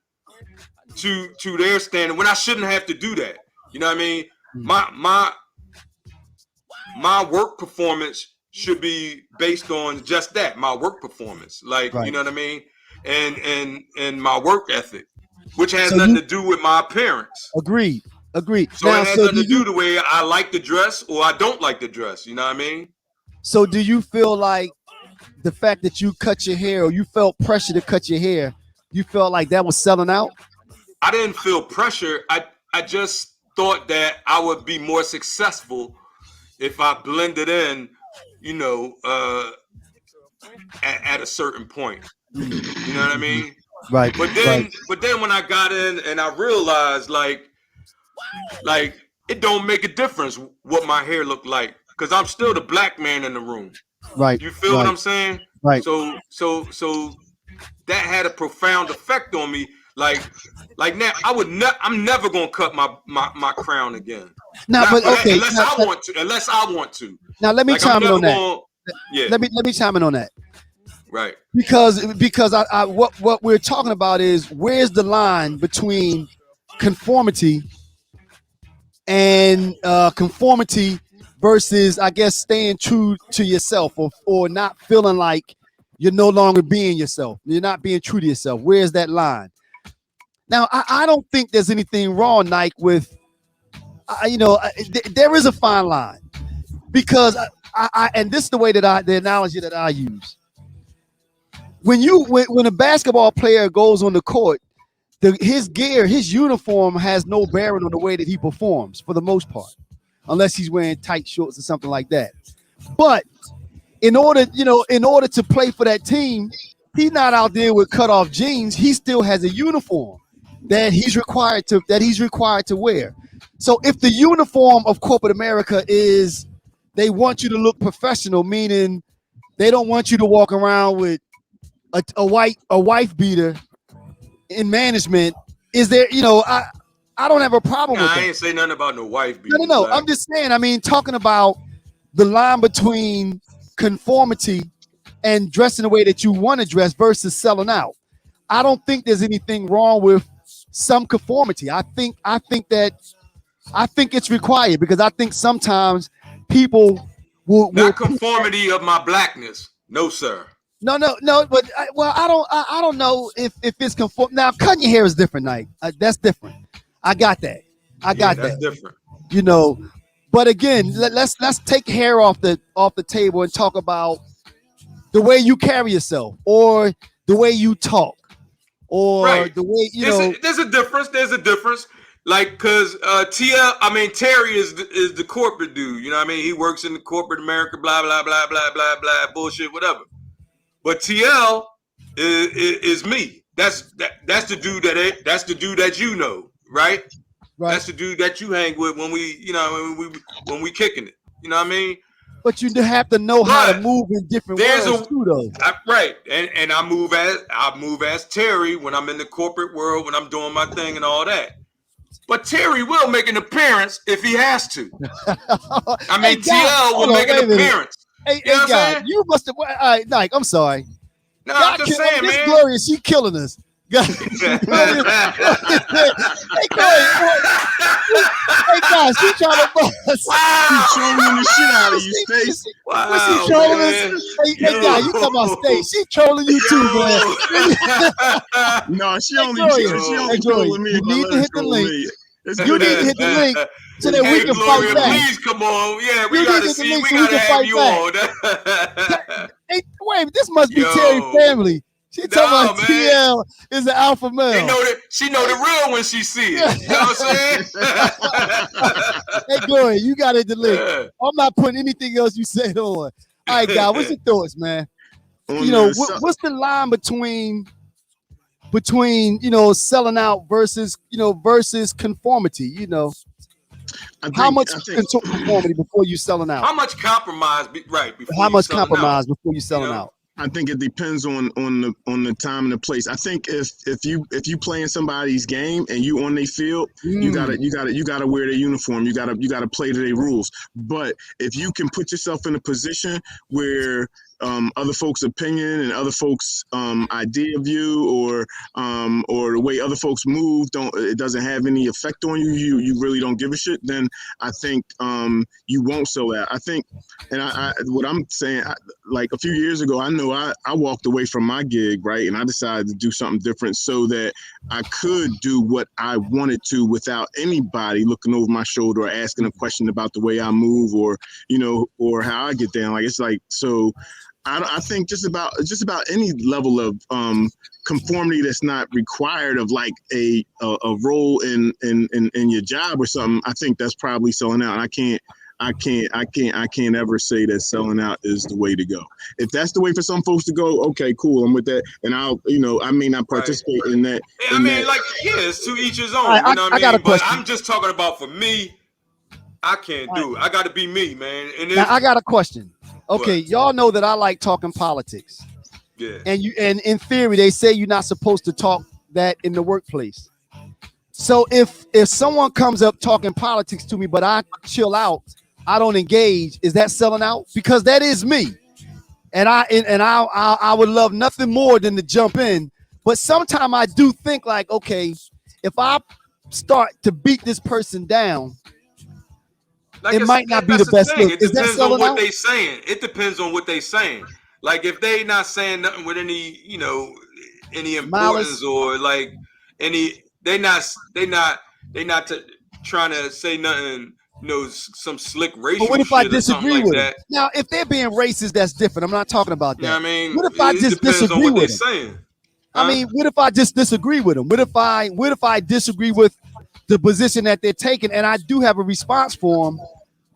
to their standard when I shouldn't have to do that. You know what I mean? My work performance should be based on just that, my work performance. Like, Right. you know what I mean? And my work ethic, which has So nothing you to do with my appearance. agreed. So Now, it has so nothing do to do you? the way I like to dress or I don't like to dress. You know what I mean? So do you feel like the fact that you cut your hair, or you felt pressure to cut your hair, you felt like that was selling out? I didn't feel pressure. I just thought that I would be more successful if I blended in, at a certain point. You know what I mean? Right. But Right. then when I got in and I realized like it don't make a difference what my hair looked like, because I'm still the black man in the room. Right. You feel what Right. I'm saying? Right. So that had a profound effect on me. Like now, I'm never gonna cut my crown again. Now, but okay. Unless I want to. Unless I want to. Now let me Like I'm chime in never on that. gonna. Yeah. Let me chime in on that. Right. Because I what we're talking about is, where's the line between conformity and conformity versus, I guess, staying true to yourself, or not feeling like you're no longer being yourself. You're not being true to yourself. Where's that line? Now, I don't think there's anything wrong, Nike, with there is a fine line, because I and this is the way that the analogy that I use. When a basketball player goes on the court, his gear, his uniform has no bearing on the way that he performs for the most part, unless he's wearing tight shorts or something like that. But in order to play for that team, he's not out there with cut off jeans. He still has a uniform that he's required to wear. So if the uniform of corporate America is they want you to look professional, meaning they don't want you to walk around with a wife beater in management, is there, I don't have a problem with that. I ain't say nothing about no wife beater. No. I'm just saying, I mean, talking about the line between conformity and dressing the way that you want to dress versus selling out. I don't think there's anything wrong with some conformity. I think it's required, because I think sometimes people will not conformity of my blackness. No, sir. No, but I don't know if it's conform. Now, cutting your hair is different, Nike. That's different. I got that. That's different. But again, let's take hair off the table and talk about the way you carry yourself, or the way you talk, or right. The way There's a difference. There's a difference. Like, cause Terry is the corporate dude. You know what I mean? He works in the corporate America. Blah blah blah blah blah blah bullshit. Whatever. But TL is me. That's the dude that's the dude that you know, right? Right. That's the dude that you hang with when we kicking it. You know what I mean? But you have to know how to move in different worlds too, though. Right. And I move as Terry when I'm in the corporate world, when I'm doing my thing and all that. But Terry will make an appearance if he has to. I mean, TL will make an appearance. Hey, God, you must have. All right, Nike, I'm sorry. No, I'm just saying, man. Gloria, she killing us. Hey, Gloria. Hey, guys, she trying to bust. Wow. She's trolling the shit out of you, Stace. Wow, was she trolling us? Hey, guys, you talking about Stace? She trolling you too, man. No, she only trolling me. You need to hit the link. It's You good need to as hit the link so that Hey, we can Gloria, fight back. please come on. Yeah, we You gotta need to see. link We so we gotta can have fight you back. on. Hey, wait, this must be Terry Yo, family. She talking no, about man. TL is an alpha They male. know that she know the real when she see it. You know what I'm saying? Hey, Gloria, you got it the link. Yeah. I'm not putting anything else you said on. All right, guys, what's your thoughts, man? On You know, the what's the line between selling out versus versus conformity? How much I think conformity before you selling out? How much compromise, before How you much selling compromise out? before you selling know? out? I think it depends on the time and the place. I think if you playing somebody's game and you on their field, you gotta wear their uniform. You gotta play to their rules. But if you can put yourself in a position where other folks' opinion and other folks' idea of you or the way other folks move it doesn't have any effect on you. You really don't give a shit. Then I think you won't sell that. I think, and what I'm saying, like a few years ago, I know I walked away from my gig, right, and I decided to do something different so that I could do what I wanted to without anybody looking over my shoulder or asking a question about the way I move or or how I get down. Like it's like so. I think just about any level of conformity that's not required of like a role in your job or something. I think that's probably selling out. And I can't ever say that selling out is the way to go. If that's the way for some folks to go, okay, cool, I'm with that. And I may not participate in that. I mean, it's to each his own. Right, you know what I mean? got a But question. I'm just talking about for me. I can't do it. I got to be me, man. And now I got a question. Okay, What? y'all know that I like talking politics. Yeah. And in theory, they say you're not supposed to talk that in the workplace. So if someone comes up talking politics to me, but I chill out, I don't engage, is that selling out? Because that is me. And I would love nothing more than to jump in. But sometimes I do think like, okay, if I start to beat this person down, Like it might not be the best thing. look. It Is that depends on selling what out? they saying. It depends on what they saying. Like if they not saying nothing with any, any importance Malice. or like any, they not trying to say nothing, some slick But racial what if I shit or something disagree like with them? that. Now, if they're being racist, that's different. I'm not talking about You know that. what I mean? What if I It just depends on disagree what they with them? saying. I mean, what if I just disagree with them? What if I disagree with the position that they're taking, and I do have a response for them?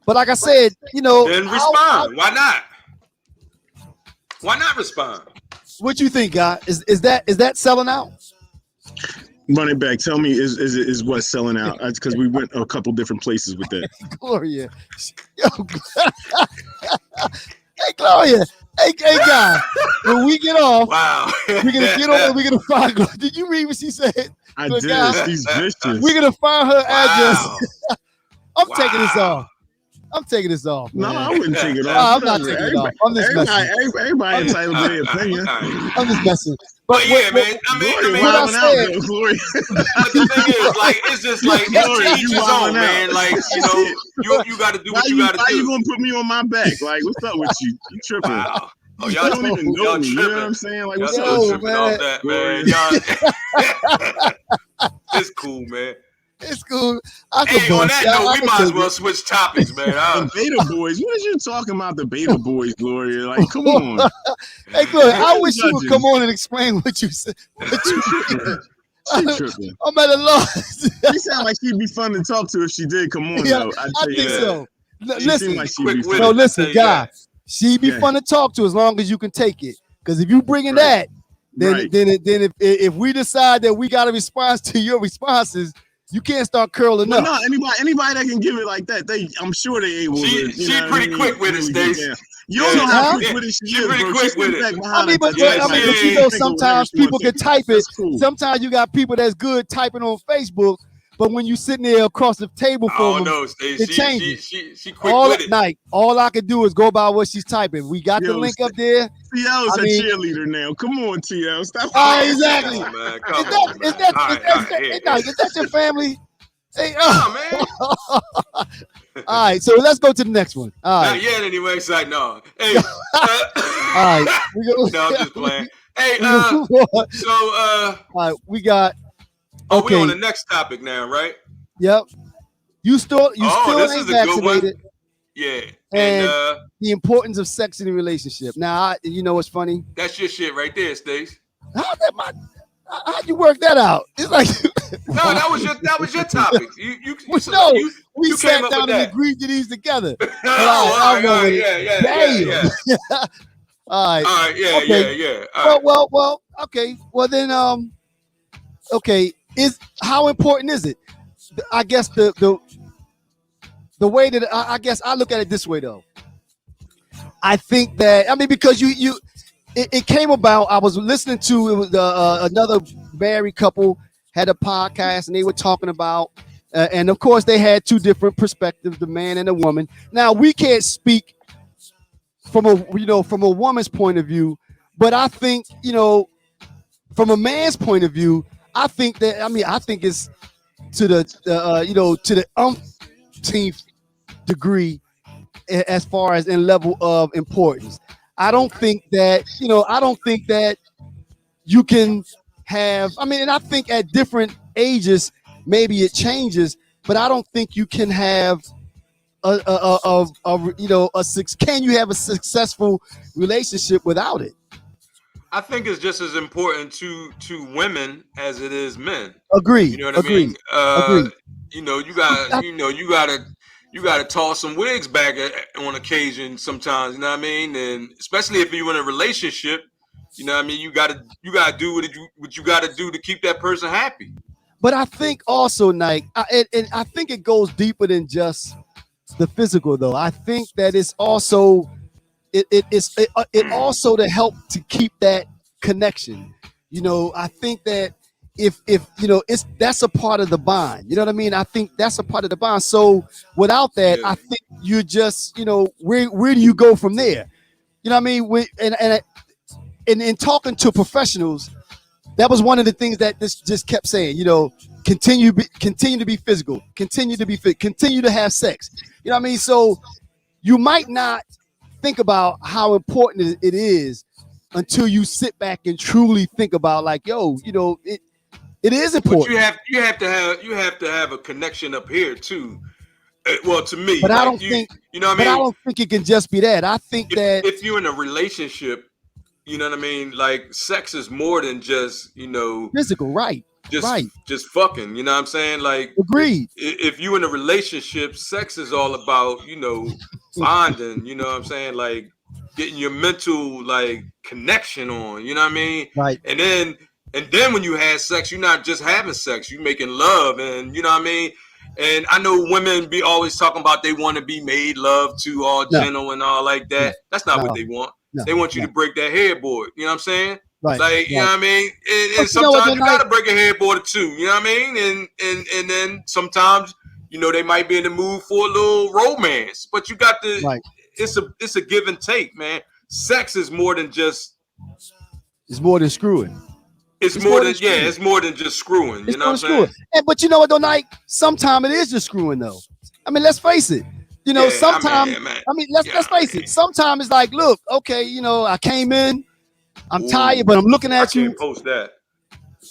But like I said, Then respond. Why not? Why not respond? What you think, guy? Is that selling out? Run it back. Tell me, is what's selling out? Because we went a couple different places with that. Gloria, yo, hey Gloria, hey guy. When we get off, wow, we're gonna get on. We're gonna find. Did you read what she said? I Look, did. guy, She's vicious. we're gonna find her address. wow. I'm taking this off. I'm taking this off, man. No, I wouldn't take it No, off. I'm not taking it off. I'm just messing. Everybody entitled to their opinion. I'm just messing. But yeah, man. I mean, Gloria what I wilding out said- though, Gloria. but the thing is, like, it's just like it's Gloria, to each you his wilding own, man. out. Like, you got to do Why what you got to Why do. you gonna put me on my back? Like, what's up with you? You tripping? Wow. Oh, You y'all don't even know y'all me. tripping. You know what I'm saying? Like, Y'all what's up still with you? tripping man. off that, man. Y'all, it's cool, man. It's cool. I can Hey, on bust. that I note, we can might as take well it. switch topics, man. The Beta Boys. What is you talking about? The Beta Boys, Gloria? Like, come on. Hey, Gloria, I I'm wish you would judging. come on and explain what you said. She tripping. She tripping. I'm at a loss. She sound like she'd be fun to talk to if she did come on. Yeah, Though I'd I say think that. so. She Listen, seemed like she'd quick be with fun. it. no, I'll listen, tell you guy. that. She'd be Yeah. fun to talk to as long as you can take it. Because if you bring in Right. that, then Right. if we decide that we got a response to your responses, you can't start curling But up. no, anybody that can give it like that, I'm sure they able to. She pretty quick with it, really get Stace. down. You don't know how Huh? quick with it she She is, pretty bro. quick She's with it. back I behind mean, us. but, Yeah, I mean, she but you is. know, Think of whatever sometimes she wanna people think. can type it. That's cool. Sometimes you got people that's good typing on Facebook, but when you sitting there across the table I from don't them, know, Stace. it changes. She quick all with it. night, all I can do is go by what she's typing. We got the Yo, link up there. TL is I a mean- cheerleader now. Come on, TL. Stop. Exactly. Come on, man. Is Come that on, man. is that your family? Hey, Nah, man. all right, so let's go to the next one. All Not right, yet, anyway. It's like, no. Hey. all right. No, I'm just playing. Hey, All so right, we got. we on Okay, the next topic now, right? Yep. You still This is ain't a good one. vaccinated. Yeah, and And the importance of sex in a relationship. Now, you know what's funny? that's your shit right there, Stace. How you work that out? It's like No, that was your topic. no, we you came sat up with down and that. agreed to these together. Oh, But I'll all go with right, it. yeah. Damn. All right. All right, Okay. yeah. All right. Well. Okay. Well then, okay. Is how important is it? I guess the way that I guess I look at it this way though. I think that because it came about. I was listening to it was another married couple had a podcast and they were talking about, and of course they had two different perspectives, the man and the woman. Now we can't speak from a woman's point of view, but I think from a man's point of view, I think it's to the to the umpteenth degree as far as in level of importance. I don't think that you can have. And I think at different ages maybe it changes, but I don't think you can have can you have a successful relationship without it? I think it's just as important to women as it is men. Agree. You know what I mean? Agree. You gotta toss some wigs back on occasion sometimes. You know what I mean? And especially if you're in a relationship, you know what I mean. You gotta do what you gotta do to keep that person happy. But I think also, Nike, I think it goes deeper than just the physical, though. I think that it's also it also to help to keep that connection. I think that if that's a part of the bond. You know what I mean? I think that's a part of the bond. So without that, I think you just where do you go from there? You know what I mean? And in talking to professionals, that was one of the things that this just kept saying. Continue to be physical, continue to be fit, continue to have sex. You know what I mean? So you might not think about how important it is until you sit back and truly think about it is important. But you have to have a connection up here too. Well, to me, but I like don't think, you know what I but I mean. don't think it can just be that. I think that if you're in a relationship, you know what I mean. Like sex is more than just physical, right? Just fucking. You know what I'm saying? Like agreed. If you're in a relationship, sex is all about bonding. You know what I'm saying? Like getting your mental connection on. You know what I mean? Right. And then when you have sex, you're not just having sex. You're making love, and you know what I mean. And I know women be always talking about they want to be made love to, all gentle and all like that. That's not what they want. They want you to break that headboard. You know what I'm saying? Right. Like, you know what I mean? And sometimes you gotta break a headboard or two, you know what I mean? And then sometimes, they might be in the mood for a little romance. But you got to it's a give and take, man. Sex is more than just it's more than screwing. It's more than it's more than just screwing. You know what I'm saying? But you know what though, Nike? Sometimes it is just screwing though. I mean, let's face it. Sometimes let's face it. Sometimes it's like, look, okay, I came in, I'm tired, but I'm looking at you. Post that.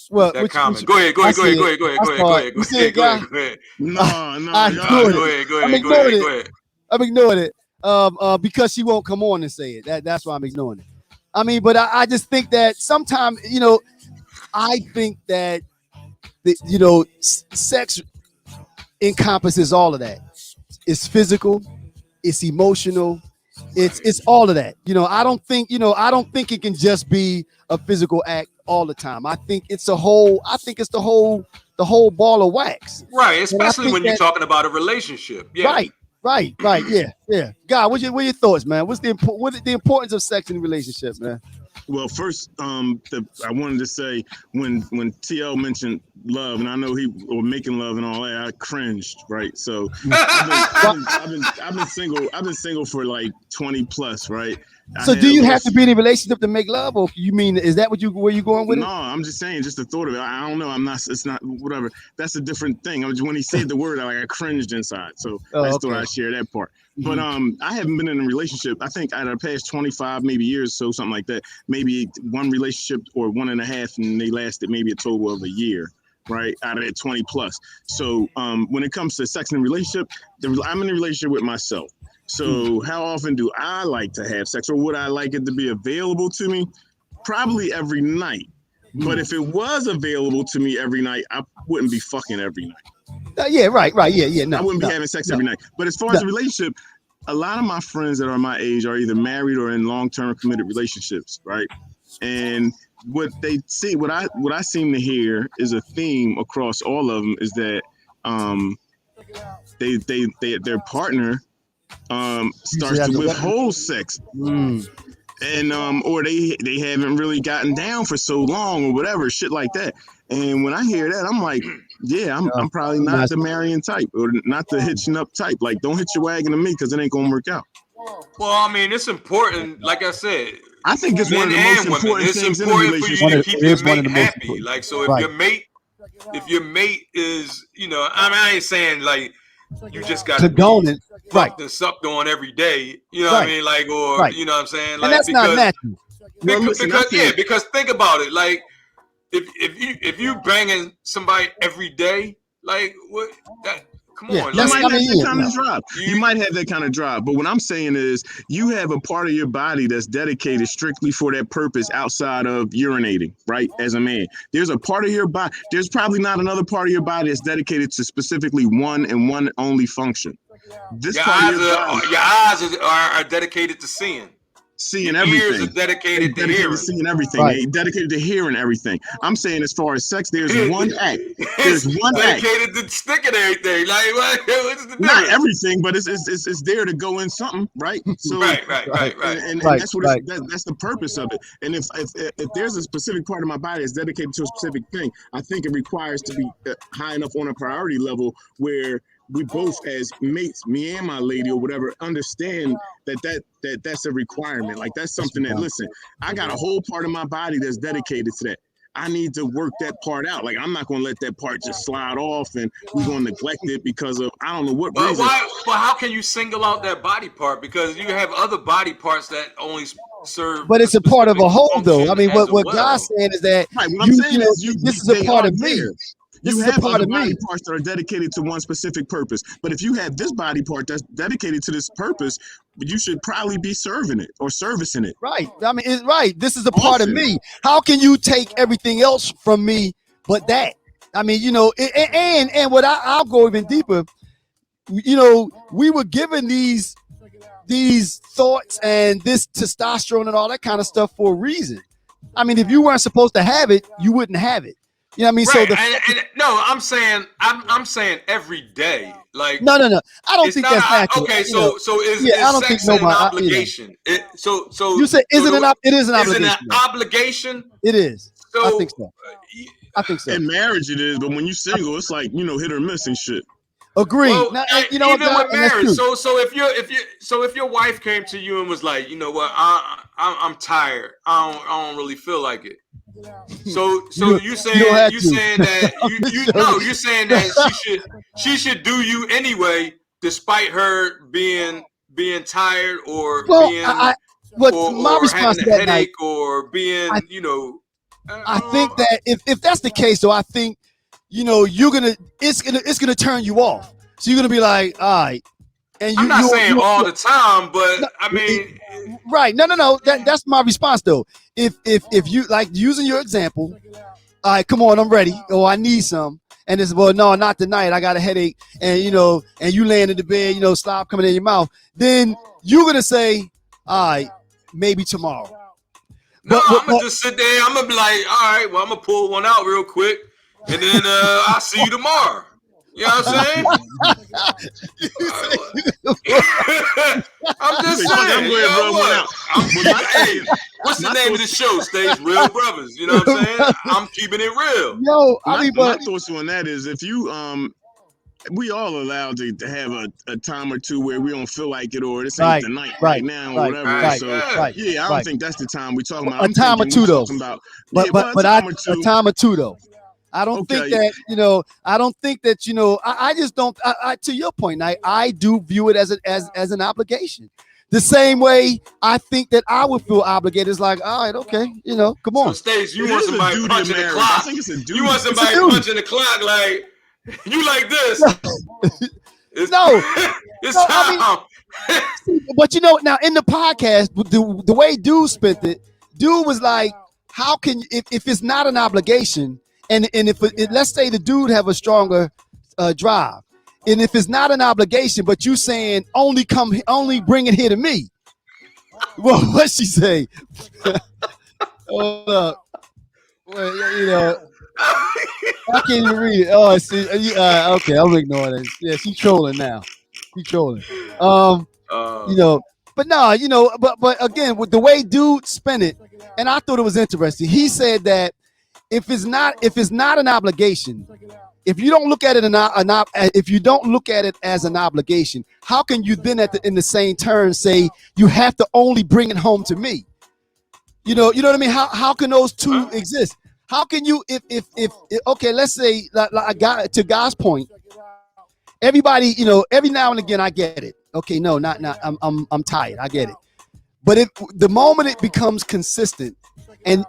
Well, that comment. Go ahead. No, go ahead. I'm ignoring it. Because she won't come on and say it. That's why I'm ignoring it. I mean, but I just think that sometimes, I think that sex encompasses all of that. It's physical, it's emotional, it's all of that. I don't think it can just be a physical act all the time. I think it's the whole ball of wax. Right, especially when you're talking about a relationship. Yeah. Right. Yeah. God, what your thoughts, man? What's the importance of sex in a relationship, man? Well, first, I wanted to say when TL mentioned love, and I know or making love and all that, I cringed. Right, so I've been single. I've been single for like 20 plus. Right. So do you have to be in a relationship to make love, or you mean is that where you going with it? No, I'm just saying, just the thought of it. I don't know. I'm not. It's not whatever. That's a different thing. When he said the word, I got inside. So I just thought I'd share that part. But I haven't been in a relationship. I think out of the past 25 maybe years, so something like that. Maybe one relationship or 1.5, and they lasted maybe a total of a year. right, out of that 20 plus. So when it comes to sex and relationship, I'm in a relationship with myself. So how often do I like to have sex, or would I like it to be available to me? Probably every night. But if it was available to me every night, I wouldn't be fucking every night. Yeah, right. Yeah, no. I wouldn't be having sex every night. But as far as a relationship, a lot of my friends that are my age are either married or in long-term committed relationships, right? And what I seem to hear is a theme across all of them is that their partner starts to withhold sex. And or they haven't really gotten down for so long or whatever, shit like that. And when I hear that, I'm like, yeah, I'm probably not the marrying type or not the hitching up type. Like, don't hitch your wagon to me because it ain't gonna work out. Well, I mean, it's important. Like I said, I think it's one of the most important things in a relationship. It's important for you to keep your mate happy. Like, so if your mate is, I mean, I ain't saying like you just got to condone fucked and sucked on every day. You know what I mean? Like, or you know what I'm saying? Like, and that's not natural. Because think about it. Like, if you banging somebody every day, like what that. Come on, you might have that kind of drive. You might have that kind of drive, but what I'm saying is, you have a part of your body that's dedicated strictly for that purpose outside of urinating, right? As a man, there's a part of your body. There's probably not another part of your body that's dedicated to specifically one and one only function. This your part eyes are dedicated to seeing. Seeing everything. Ears are dedicated to hearing. Seeing everything. They dedicated to hearing everything. I'm saying as far as sex, there's one act. There's one dedicated to sticking everything. Like, what's the difference? Not everything, but it's there to go in something, right? So right. And that's what that's the purpose of it. And if there's a specific part of my body that's dedicated to a specific thing, I think it requires to be high enough on a priority level where we both as mates, me and my lady or whatever, understand that's a requirement. Like, that's something that, listen, I got a whole part of my body that's dedicated to that. I need to work that part out. Like, I'm not going to let that part just slide off and we're going to neglect it because of, I don't know what reason. But how can you single out that body part? Because you have other body parts that only serve. But it's a part of a whole, though. I mean, what God's saying is that what I'm saying is this is a part of me. You have other body parts that are dedicated to one specific purpose. But if you have this body part that's dedicated to this purpose, you should probably be serving it or servicing it. Right. I mean, it's right. This is a part of me. How can you take everything else from me but that? I mean, and what I'll go even deeper. We were given these thoughts and this testosterone and all that kind of stuff for a reason. I mean, if you weren't supposed to have it, you wouldn't have it. You know what I mean? Right. So no, I'm saying every day. Like, no. I don't think that's natural. Okay, so is I don't think nobody, an obligation? So you say it is an obligation. Is it an obligation? It is. So, I think so. I think so. In marriage, it is, but when you single, it's like hit or miss and shit. Agreed. Well, now, even with marriage. So if your wife came to you and was like, you know what, I'm tired. I don't really feel like it. So you're saying that she should do you anyway, despite her being tired or my response having a headache or being I think that if that's the case, though, I think it's gonna turn you off. So you're gonna be like, all right. And I'm not saying all the time, but I mean, right? No. That's my response though. If you like using your example, all right, come on, I'm ready. Oh, I need some. And it's no, not tonight. I got a headache, and and you laying in the bed, slop coming in your mouth. Then you're gonna say, all right, maybe tomorrow. No, I'm gonna just sit there. I'm gonna be like, all right, well, I'm gonna pull one out real quick, and then I'll see you tomorrow. You know what I'm saying? I'm just saying. What's the name of the show? Stays Real Brothers. You know what I'm saying? I'm keeping it real. My thoughts on that is if you we all allowed to have a time or two where we don't feel like it or this ain't the night right now or whatever. I don't think that's the time we're talking about. A time or two though. A time or two though. I don't think that, I just don't, to your point, I do view it as an obligation. the same way I think that I would feel obligated. It's like, all right, okay, come So, on. Stace, you It want is a somebody duty of punching the marriage. I clock. think it's a duty. You want It's a somebody duty. punching the clock like you like this. It's, No, it's no, time. but now in the podcast, the way Dude spent it, Dude was like, how can if it's not an obligation, and if let's say the dude have a stronger drive, and if it's not an obligation, but you saying only bring it here to me. Well, what she say? Hold up. Well, I can't even read it. Oh, see, okay, I'm ignoring it. Yeah, she's trolling now. She's trolling. But no, but again, with the way Dude spent it, and I thought it was interesting. He said that if it's not an obligation, if you don't look at it if you don't look at it as an obligation, how can you then in the same turn say you have to only bring it home to me? You know what I mean? How can those two exist? How can you if okay, let's say like to God's point, everybody, every now and again I get it. Okay, no, not I'm tired. I get it. But if the moment it becomes consistent and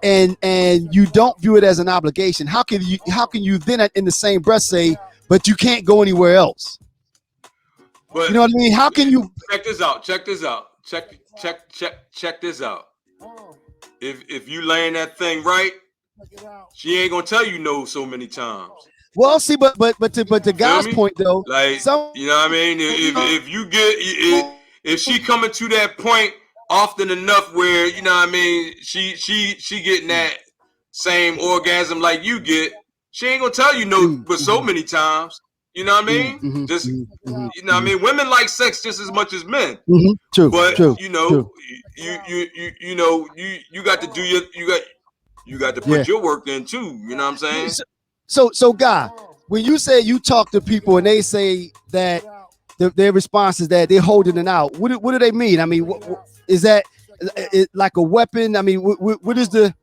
you don't view it as an obligation, how can you then in the same breath say, but you can't go anywhere else? But you know what I mean? How can you check this out? Check this out. If you laying that thing right, she ain't gonna tell you no so many times. Well, see, but to God's point though, like you know what I mean. If you get if she coming to that point often enough where you know what I mean, she getting that same orgasm like you get, she ain't gonna tell you no, but so many times. You know what I mean? You know what I mean. Women like sex just as much as men. True, but true, you know, true. You got to do you got to put your work in too. You know what I'm saying? So, Guy, when you say you talk to people and they say that their response is that they're holding it out, what do they mean? I mean, what is that like a weapon? I mean, what is the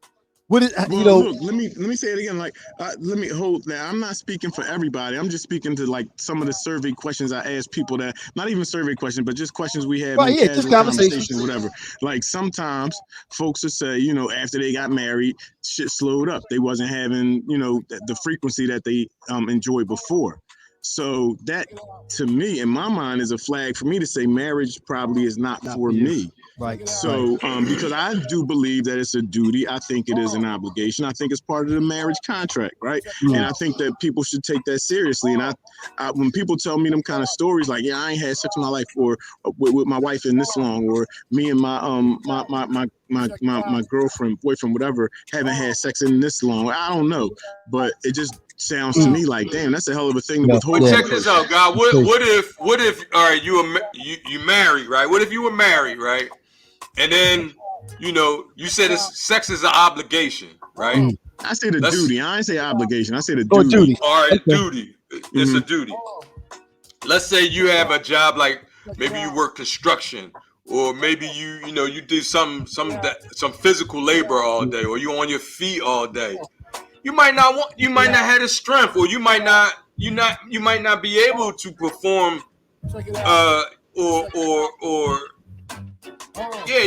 Look, let me say it again. Like, let me hold that. I'm not speaking for everybody. I'm just speaking to like some of the survey questions I ask people that not even survey questions, but just questions we have in casual conversation, whatever. Like sometimes folks will say, after they got married, shit slowed up. They wasn't having, the frequency that they enjoyed before. So that, to me, in my mind, is a flag for me to say marriage probably is not for me. Right. So, because I do believe that it's a duty, I think it is an obligation. I think it's part of the marriage contract, right? And I think that people should take that seriously. And I when people tell me them kind of stories, like, yeah, I ain't had sex in my life, or with my wife in this long, or me and my girlfriend, boyfriend, whatever, haven't had sex in this long. I don't know, but it just sounds to me like, damn, that's a hell of a thing to withhold. But check this out, God. What if all right, you married, right? What if you were married, right? And then you said sex is an obligation, right? I say the duty. I ain't say obligation. I say the duty. All right, duty. It's a duty. Let's say you have a job like maybe you work construction, or maybe you do some physical labor all day, or you on your feet all day. You might not have the strength, or you might not be able to perform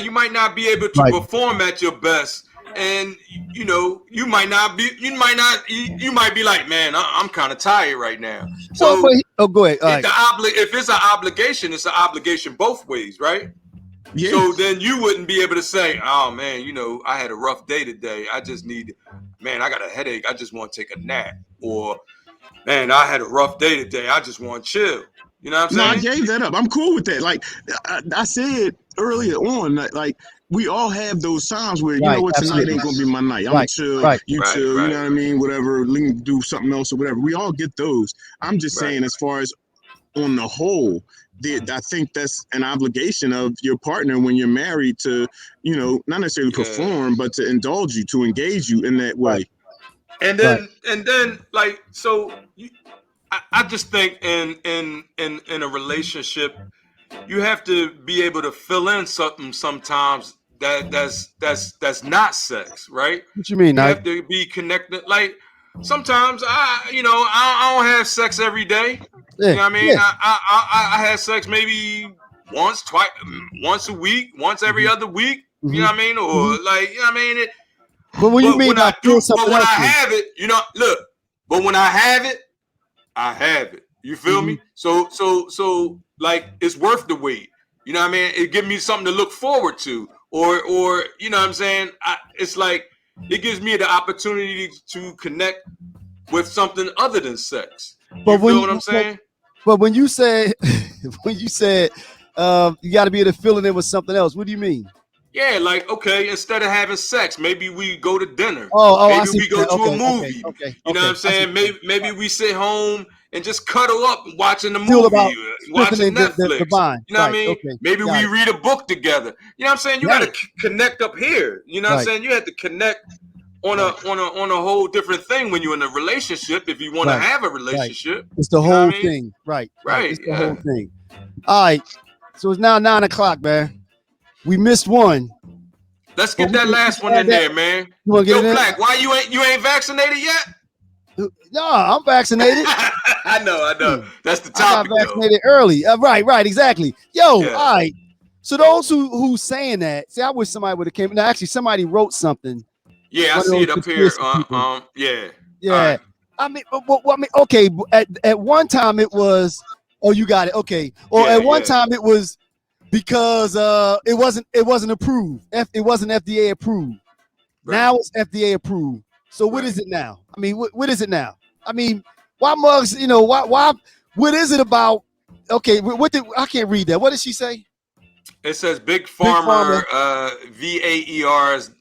you might not be able to perform at your best, and you might be like, man, I'm kind of tired right now. So go ahead. If it's an obligation, it's an obligation both ways, right? Yes. So then you wouldn't be able to say, oh man, I had a rough day today. I got a headache. I just want to take a nap. Or, man, I had a rough day today. I just want to chill. You know what I'm saying? No, I gave that up. I'm cool with that. Like I said earlier on, like we all have those times where, you know what, tonight ain't going to be my night. I'm going to chill. You chill. You know what I mean? Whatever. Do something else or whatever. We all get those. I'm just saying, as far as on the whole, I think that's an obligation of your partner when you're married to, not necessarily perform, but to indulge you, to engage you in that way. And then, like, so I just think in a relationship, you have to be able to fill in something sometimes that's not sex, right? What you mean? You have to be connected. Like sometimes I don't have sex every day. You know what I mean? I had sex maybe once a week, once every other week. You know what I mean? Or like, you know what I mean? But when you mean I feel something else, I have it, you know, look. But when I have it, I have it. You feel me? So like it's worth the wait. You know what I mean? It gives me something to look forward to, or you know what I'm saying? It's like it gives me the opportunity to connect with something other than sex. You feel what I'm saying? But when you said you got to be able to fill it in with something else, what do you mean? Yeah, like, okay, instead of having sex, maybe we go to dinner. Maybe we go to a movie. You know what I'm saying? Maybe we sit home and just cuddle up watching the movie, watching Netflix. The bond. You know what I mean? Okay. Maybe we read a book together. You know what I'm saying? You got to connect up here. You know what I'm saying? You have to connect on a whole different thing when you're in a relationship. If you want to have a relationship, it's the whole thing. Right. It's the whole thing. All right. So it's now 9 o'clock, man. We missed one. Let's get that last one in there, man. Yo, Black, why you ain't vaccinated yet? No, I'm vaccinated. I know. That's the topic. I got vaccinated early. Right, exactly. All right. So those who saying that, see, I wish somebody would have came. Now, actually, somebody wrote something. Yeah, I see it up here. Yeah. I mean, okay. At one time it was. Oh, you got it. Okay. Or at one time it was. Because it wasn't approved. It wasn't FDA approved. Right. Now it's FDA approved. So what is it now? I mean, what is it now? I mean, why mugs? You know, why? What is it about? Okay, I can't read that. What did she say? It says Big Pharma VAERS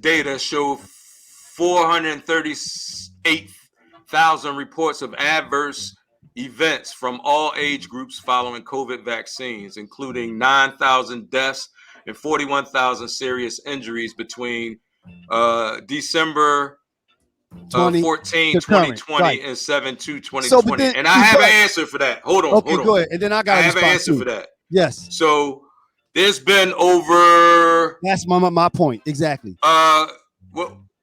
data show 438,000 reports of adverse events from all age groups following COVID vaccines, including 9,000 deaths and 41,000 serious injuries between December 14, 2020 and 7/2/2020. And I have an answer for that. Hold on. Go ahead. And then I have an answer for that. Yes. So there's been over. That's my point. Exactly. How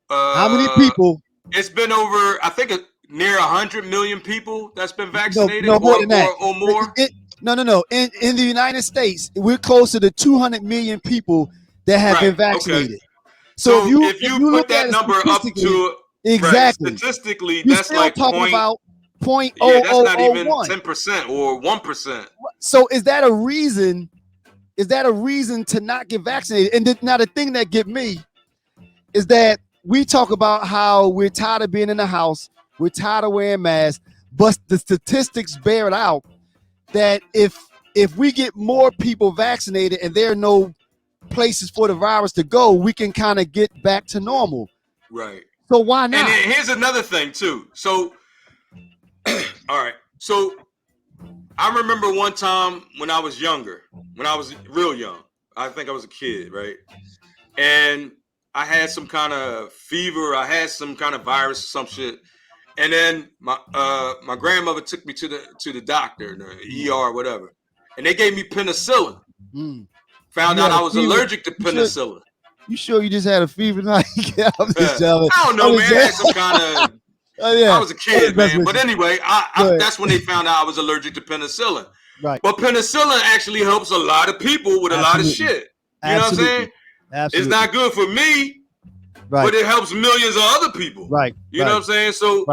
many people? It's been over, I think, near 100 million people that's been vaccinated, no, more than that. Or more. No. In the United States, we're closer to 200 million people that have been vaccinated. Okay. So if you put that number up to statistically, that's like talking about 0.0001. That's not even 10% or 1%. So is that a reason? Is that a reason to not get vaccinated? And now the thing that get me is that we talk about how we're tired of being in the house. We're tired of wearing masks, but the statistics bear it out that if we get more people vaccinated and there are no places for the virus to go, we can kind of get back to normal. Right. So why not? And here's another thing too. So, all right. So I remember one time when I was younger, when I was real young, I think I was a kid, right? And I had some kind of fever. I had some kind of virus or some shit. And then my grandmother took me to the doctor, the ER, whatever, and they gave me penicillin. Found out I was allergic to penicillin. You sure you just had a fever? I don't know, man. I had some kind of. I was a kid, man. But anyway, that's when they found out I was allergic to penicillin. Right. But penicillin actually helps a lot of people with a lot of shit. You know what I'm saying? Absolutely. It's not good for me. Right. But it helps millions of other people. Right. You know what I'm saying? So,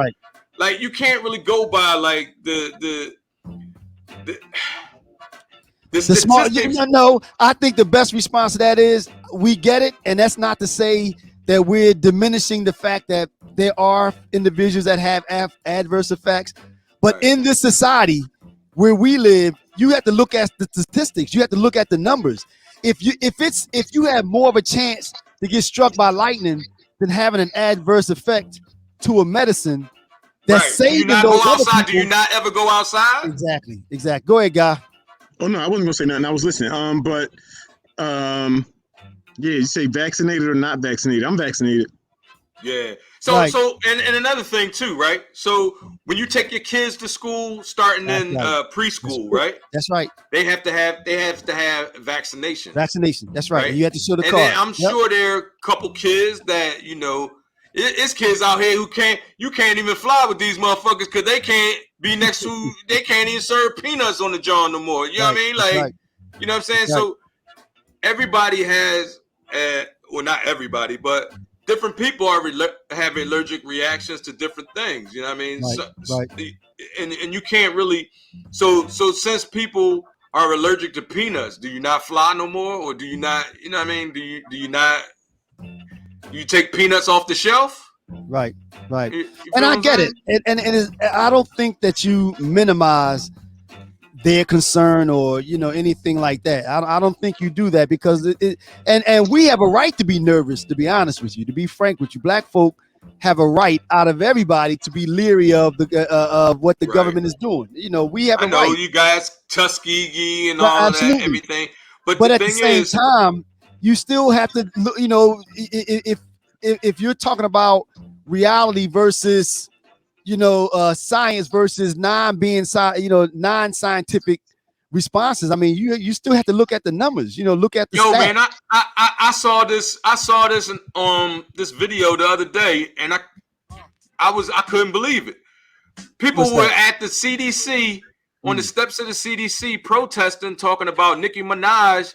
like, you can't really go by like the smart. No, I think the best response to that is we get it, and that's not to say that we're diminishing the fact that there are individuals that have adverse effects. But in this society where we live, you have to look at the statistics. You have to look at the numbers. If you have more of a chance to get struck by lightning than having an adverse effect to a medicine that's saving those other people. Do you not ever go outside? Exactly. Go ahead, guy. Oh no, I wasn't gonna say nothing. I was listening. You say vaccinated or not vaccinated? I'm vaccinated. Yeah. So and another thing too, right? So when you take your kids to school, starting in preschool, right? That's right. They have to have vaccination. Vaccination. That's right. You have to show the card. And I'm sure there are a couple kids that it's kids out here who you can't even fly with these motherfuckers because they can't be next to. They can't even serve peanuts on the John no more. You know what I mean? Like You know what I'm saying? Right. So everybody has, well, not everybody, but different people are have allergic reactions to different things. You know what I mean? Right. So, Right. and you can't really. So since people are allergic to peanuts, do you not fly no more, or do you not? You know what I mean? Do you not? You take peanuts off the shelf? Right. Right. You And feel I what I'm get saying? it. I don't think that you minimize their concern or anything like that. I don't think you do that because and we have a right to be nervous. To be honest with you, to be frank with you, black folk have a right out of everybody to be leery of the of what the Right. government is doing. We have I a know right. you guys Tuskegee and Right, all of that, absolutely. everything. But the But at the thing same is, time, you still have to, if you're talking about reality versus, science versus non-scientific responses. I mean, you still have to look at the numbers. Look at the yo, stats. man, I saw this. I saw this this video the other day, and I couldn't believe it. People What's were that? at the CDC on the steps of the CDC protesting, talking about Nicki Minaj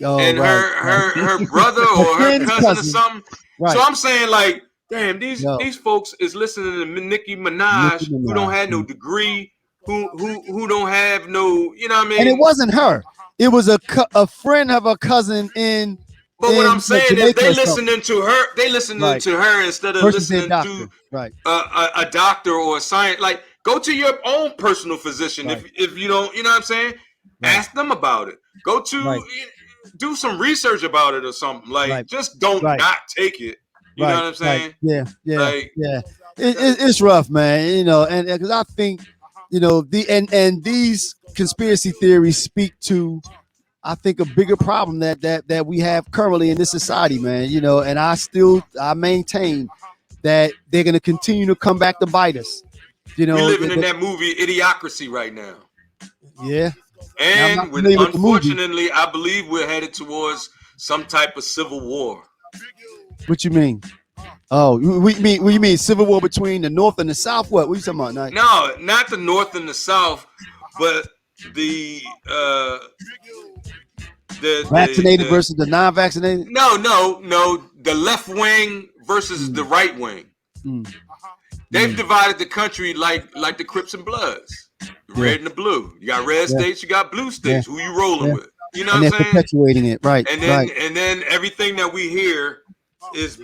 Oh, and right, her brother her or her friend's cousin or cousin. something. So Right. I'm saying, like, damn, these No, folks is listening to Nicki Nicki Minaj, who don't Minaj. have no degree, who don't have no, you know what I And it mean? wasn't her. It was a friend of a cousin in But what I'm saying is Jamaica they or something. listening to her. They listening Right. to her instead of Versus their listening to doctor. Right. a doctor or a science. Like, go to your own personal physician. Right. If you don't, you know what I'm saying? Right. Ask them about it. Go Right. to do some research about it or something. Like, Right. just don't Right. not take it. You know Right. what I'm Right. saying? Yeah. Yeah. Like, Yeah. It's rough, man. And because I think, and these conspiracy theories speak to, I think, a bigger problem that we have currently in this society, man. And I maintain that they're going to continue to come back to bite us. we living in that movie Idiocracy right now. Yeah. Now, I'm not And familiar with the movie. unfortunately, I believe we're headed towards some type of civil war. What you mean? Oh, what you mean civil war between the North and the South? What are you talking about, Nike? No, not the North and the South, but the Vaccinated versus the non-vaccinated? No, the left wing versus the right wing. They've divided the country like the Crips and Bloods, red and the blue. You got red states, you got blue states. Who you rolling with? You know And what they're I'm saying? perpetuating it, right? And then right. and then everything that we hear is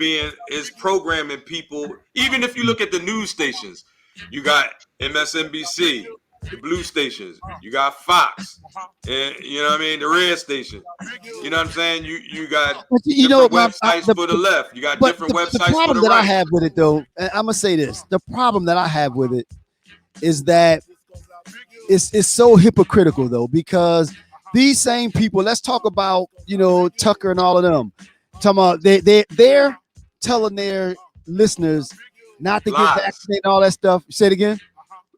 programming people. Even if you look at the news stations, you got MSNBC, the blue stations, you got Fox, and you know what I mean, the red station. You know what I'm saying? You got different websites for the left. You got different websites for the right. The problem that I have with it, though, and I'm gonna say this: the problem that I have with it is that it's so hypocritical, though, because these same people. Let's talk about Tucker and all of them. Talking about they're telling their listeners not to get vaccinated and all that stuff. Say it again.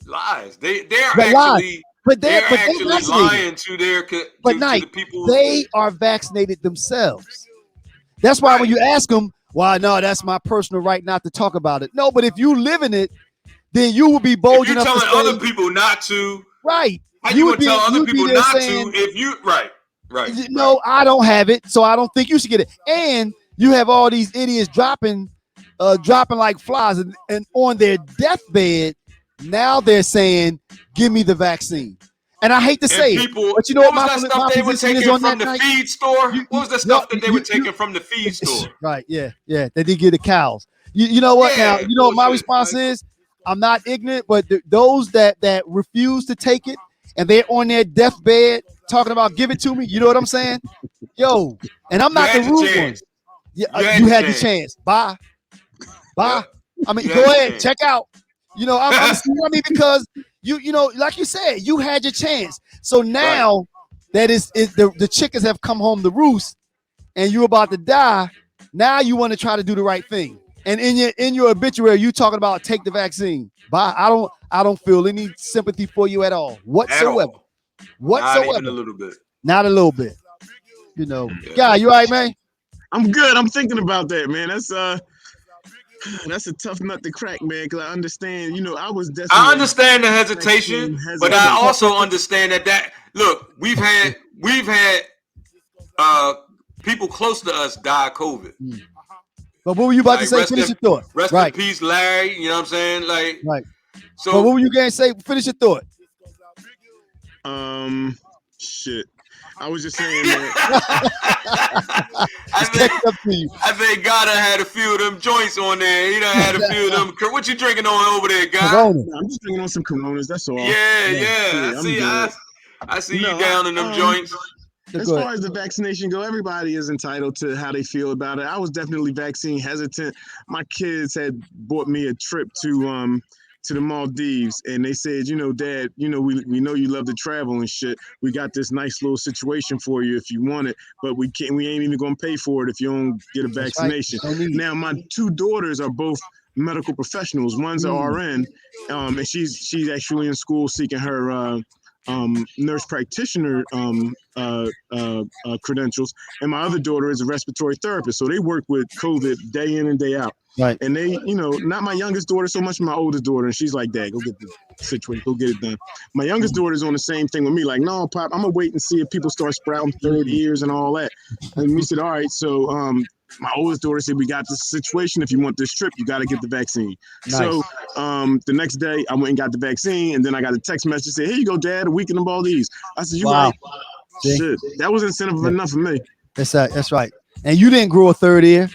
Lies. They're actually lying to the people. They are vaccinated themselves. That's why when you ask them, "Why, no, that's my personal right not to talk about it." No, but if you live in it, then you will be bold enough to say, other people not to. Right. How you would tell other people not to if you right. No, I don't have it, so I don't think you should get it. And you have all these idiots dropping like flies, and on their deathbed, now they're saying, "Give me the vaccine." And I hate to say it, but you know what my stuff they were taking from the feed store? What was the stuff that they were taking from the feed store? Right, yeah. They did give the cows. You know what? Now, you know what my response is? I'm not ignorant, but those that refuse to take it and they're on their deathbed talking about give it to me, you know what I'm saying? Yo, and I'm not the rude one. Yeah, you had the chance. Bye. I mean, go ahead, check out. I'm because you like you said, you had your chance. So now that the chickens have come home to roost, and you're about to die. Now you want to try to do the right thing. And in your obituary, you talking about take the vaccine. Bye. I don't feel any sympathy for you at all whatsoever. Not even a little bit. Not a little bit. Guy, you all right, man? I'm good. I'm thinking about that, man. That's That's a tough nut to crack, man. Because I understand, I was I definitely understand the hesitation, vaccine but I hesitant. also understand that look, we've had uh people close to us die of COVID. But what were you about to Like say? Finish your thought. rest in Right, peace, Larry. You know what I'm saying? Like, right. But what so were you going to say? Finish your thought. Um, shit. I was just saying that. I It's think catching up to you. I think God done had a few of them joints on there. He done had a few of them. What you drinking on over there, God? Corona. No, I'm just drinking on some Coronas. That's all. Yeah, Yeah. yeah. Yeah, I'm good. I see you No, down in them joints. as Go ahead. far as the vaccination go, everybody is entitled to how they feel about it. I was definitely vaccine hesitant. My kids had bought me a trip to the Maldives, and they said, Dad, we know you love to travel and shit. We got this nice little situation for you if you want it, but we ain't even gonna pay for it if you don't get a That's right. vaccination. No need. Now, my two daughters are both medical professionals. One's a RN, and she's actually in school seeking her nurse practitioner credentials, and my other daughter is a respiratory therapist. So they work with COVID day in and day out. Right. And they, not my youngest daughter so much, my oldest daughter, and she's like, Dad, go get the situation, go get it done. My youngest daughter is on the same thing with me, like, no, Pop, I'm gonna wait and see if people start sprouting third ears and all that. And we said, all right, so my oldest daughter said, we got this situation. If you want this trip, you got to get the vaccine. Nice. So the next day, I went and got the vaccine, and then I got a text message saying, here you go, Dad, a week in the Maldives. I said, you Wow. right. See? Shit, that was incentive enough for me. That's right. And you didn't grow a third ear.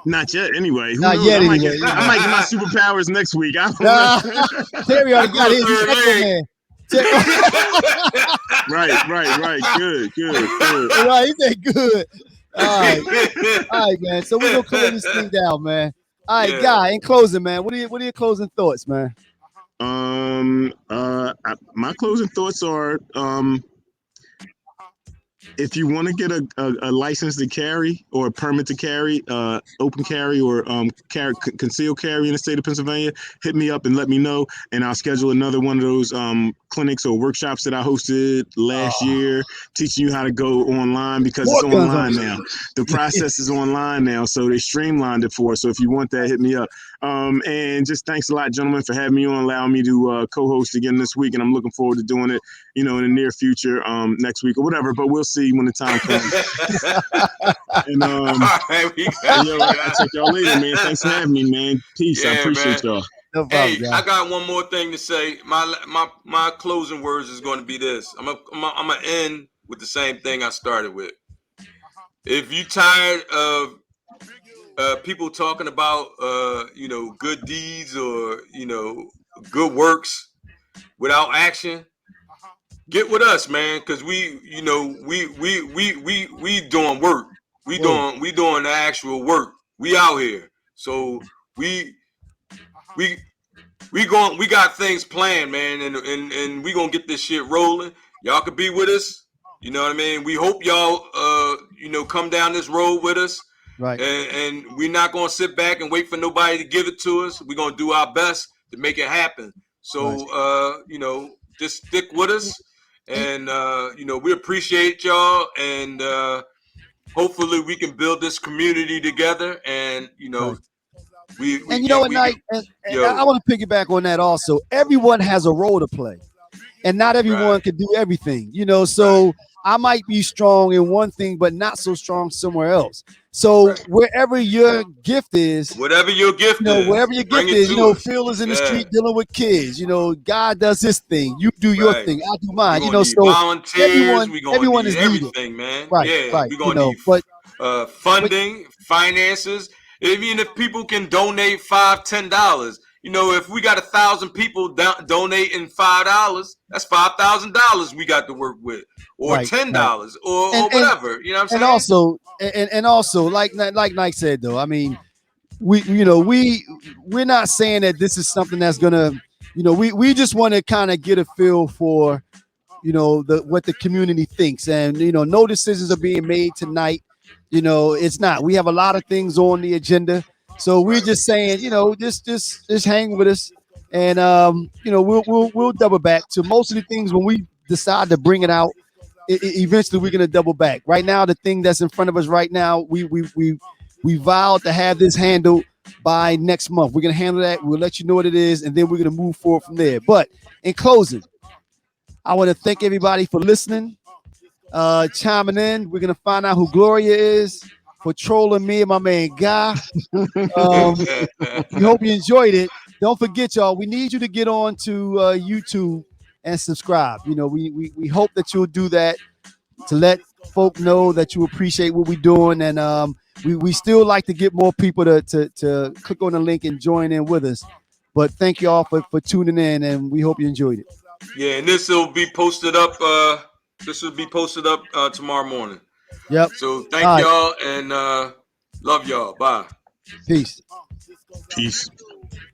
Not yet, anyway. Who Not knows? yet, I might anyway. I might get my superpowers next week. I don't Nah, know. Terry already got his. He's Third Echo leg. Man. Right. Good. Right, he said good. All right, man. So we're gonna close this thing down, man. All right, Yeah. Guy. In closing, man, what are your closing thoughts, man? My closing thoughts are, if you want to get a license to carry or a permit to carry, open carry or concealed carry in the state of Pennsylvania, hit me up and let me know, and I'll schedule another one of those clinics or workshops that I hosted last year, teaching you how to go online, because More it's guns online on now. The process is online now, so they streamlined it for us. So if you want that, hit me up. And just thanks a lot, gentlemen, for having me on, allowing me to co-host again this week, and I'm looking forward to doing it, in the near future, next week or whatever. But we'll see when the time comes. And All right, we got you, I'll guys. check y'all later, man. Thanks for having me, man. Peace. I Yeah, appreciate man. y'all. No problem, Hey, Guy. I got one more thing to say. My closing words is going to be this. I'm gonna end with the same thing I started with. If you tired of people talking about good deeds or good works without action, get with us, man, because we doing work. We Whoa. doing the actual work. We out here. So we we got things planned, man, and we gonna get this shit rolling. Y'all could be with us. You know what I mean? We hope y'all come down this road with us. Right. And we're not gonna sit back and wait for nobody to give it to us. We're gonna do our best to make it happen. So just stick with us, and we appreciate y'all, and hopefully we can build this community together, and Right. we And you know what, Knight? And I want to piggyback on that also. Everyone has a role to play, and not everyone Right. can do everything. So I might be strong in one thing, but not so strong somewhere else. So Right. wherever your gift is, whatever your gift is, wherever your bring gift it is, to us. Phil is in the Yeah. street dealing with kids. God does his thing. You do your Right. thing. I do We're mine. gonna need So volunteers. everyone, We're gonna everyone need is needed. everything, man. Right. Yeah, Right. we're gonna need But funding, finances. Even if people can donate $5, $10. If we got 1,000 people donating $5, that's $5,000 we got to work with, or right. $10, or And whatever. You know what I'm saying? and also, like Nike said, though, I mean, we're not saying that this is something that's gonna, we just want to kind of get a feel for, what the community thinks, and no decisions are being made tonight. It's not. We have a lot of things on the agenda, so we're Right. just saying, just hang with us, and we'll double back to most of the things when we decide to bring it out. Eventually, we're gonna double back. Right now, the thing that's in front of us right now, we vowed to have this handled by next month. We're gonna handle that. We'll let you know what it is, and then we're gonna move forward from there. But in closing, I want to thank everybody for listening, chiming in. We're gonna find out who Gloria is for trolling me and my man Guy. We hope you enjoyed it. Don't forget, y'all. We need you to get on to YouTube and subscribe. You know, we hope that you'll do that to let folk know that you appreciate what we're doing, and we still like to get more people to click on the link and join in with us. But thank you all for tuning in, and we hope you enjoyed it. Yeah, and this will be posted up. Tomorrow morning. Yep. So thank y'all and love y'all. Bye. Peace. Peace.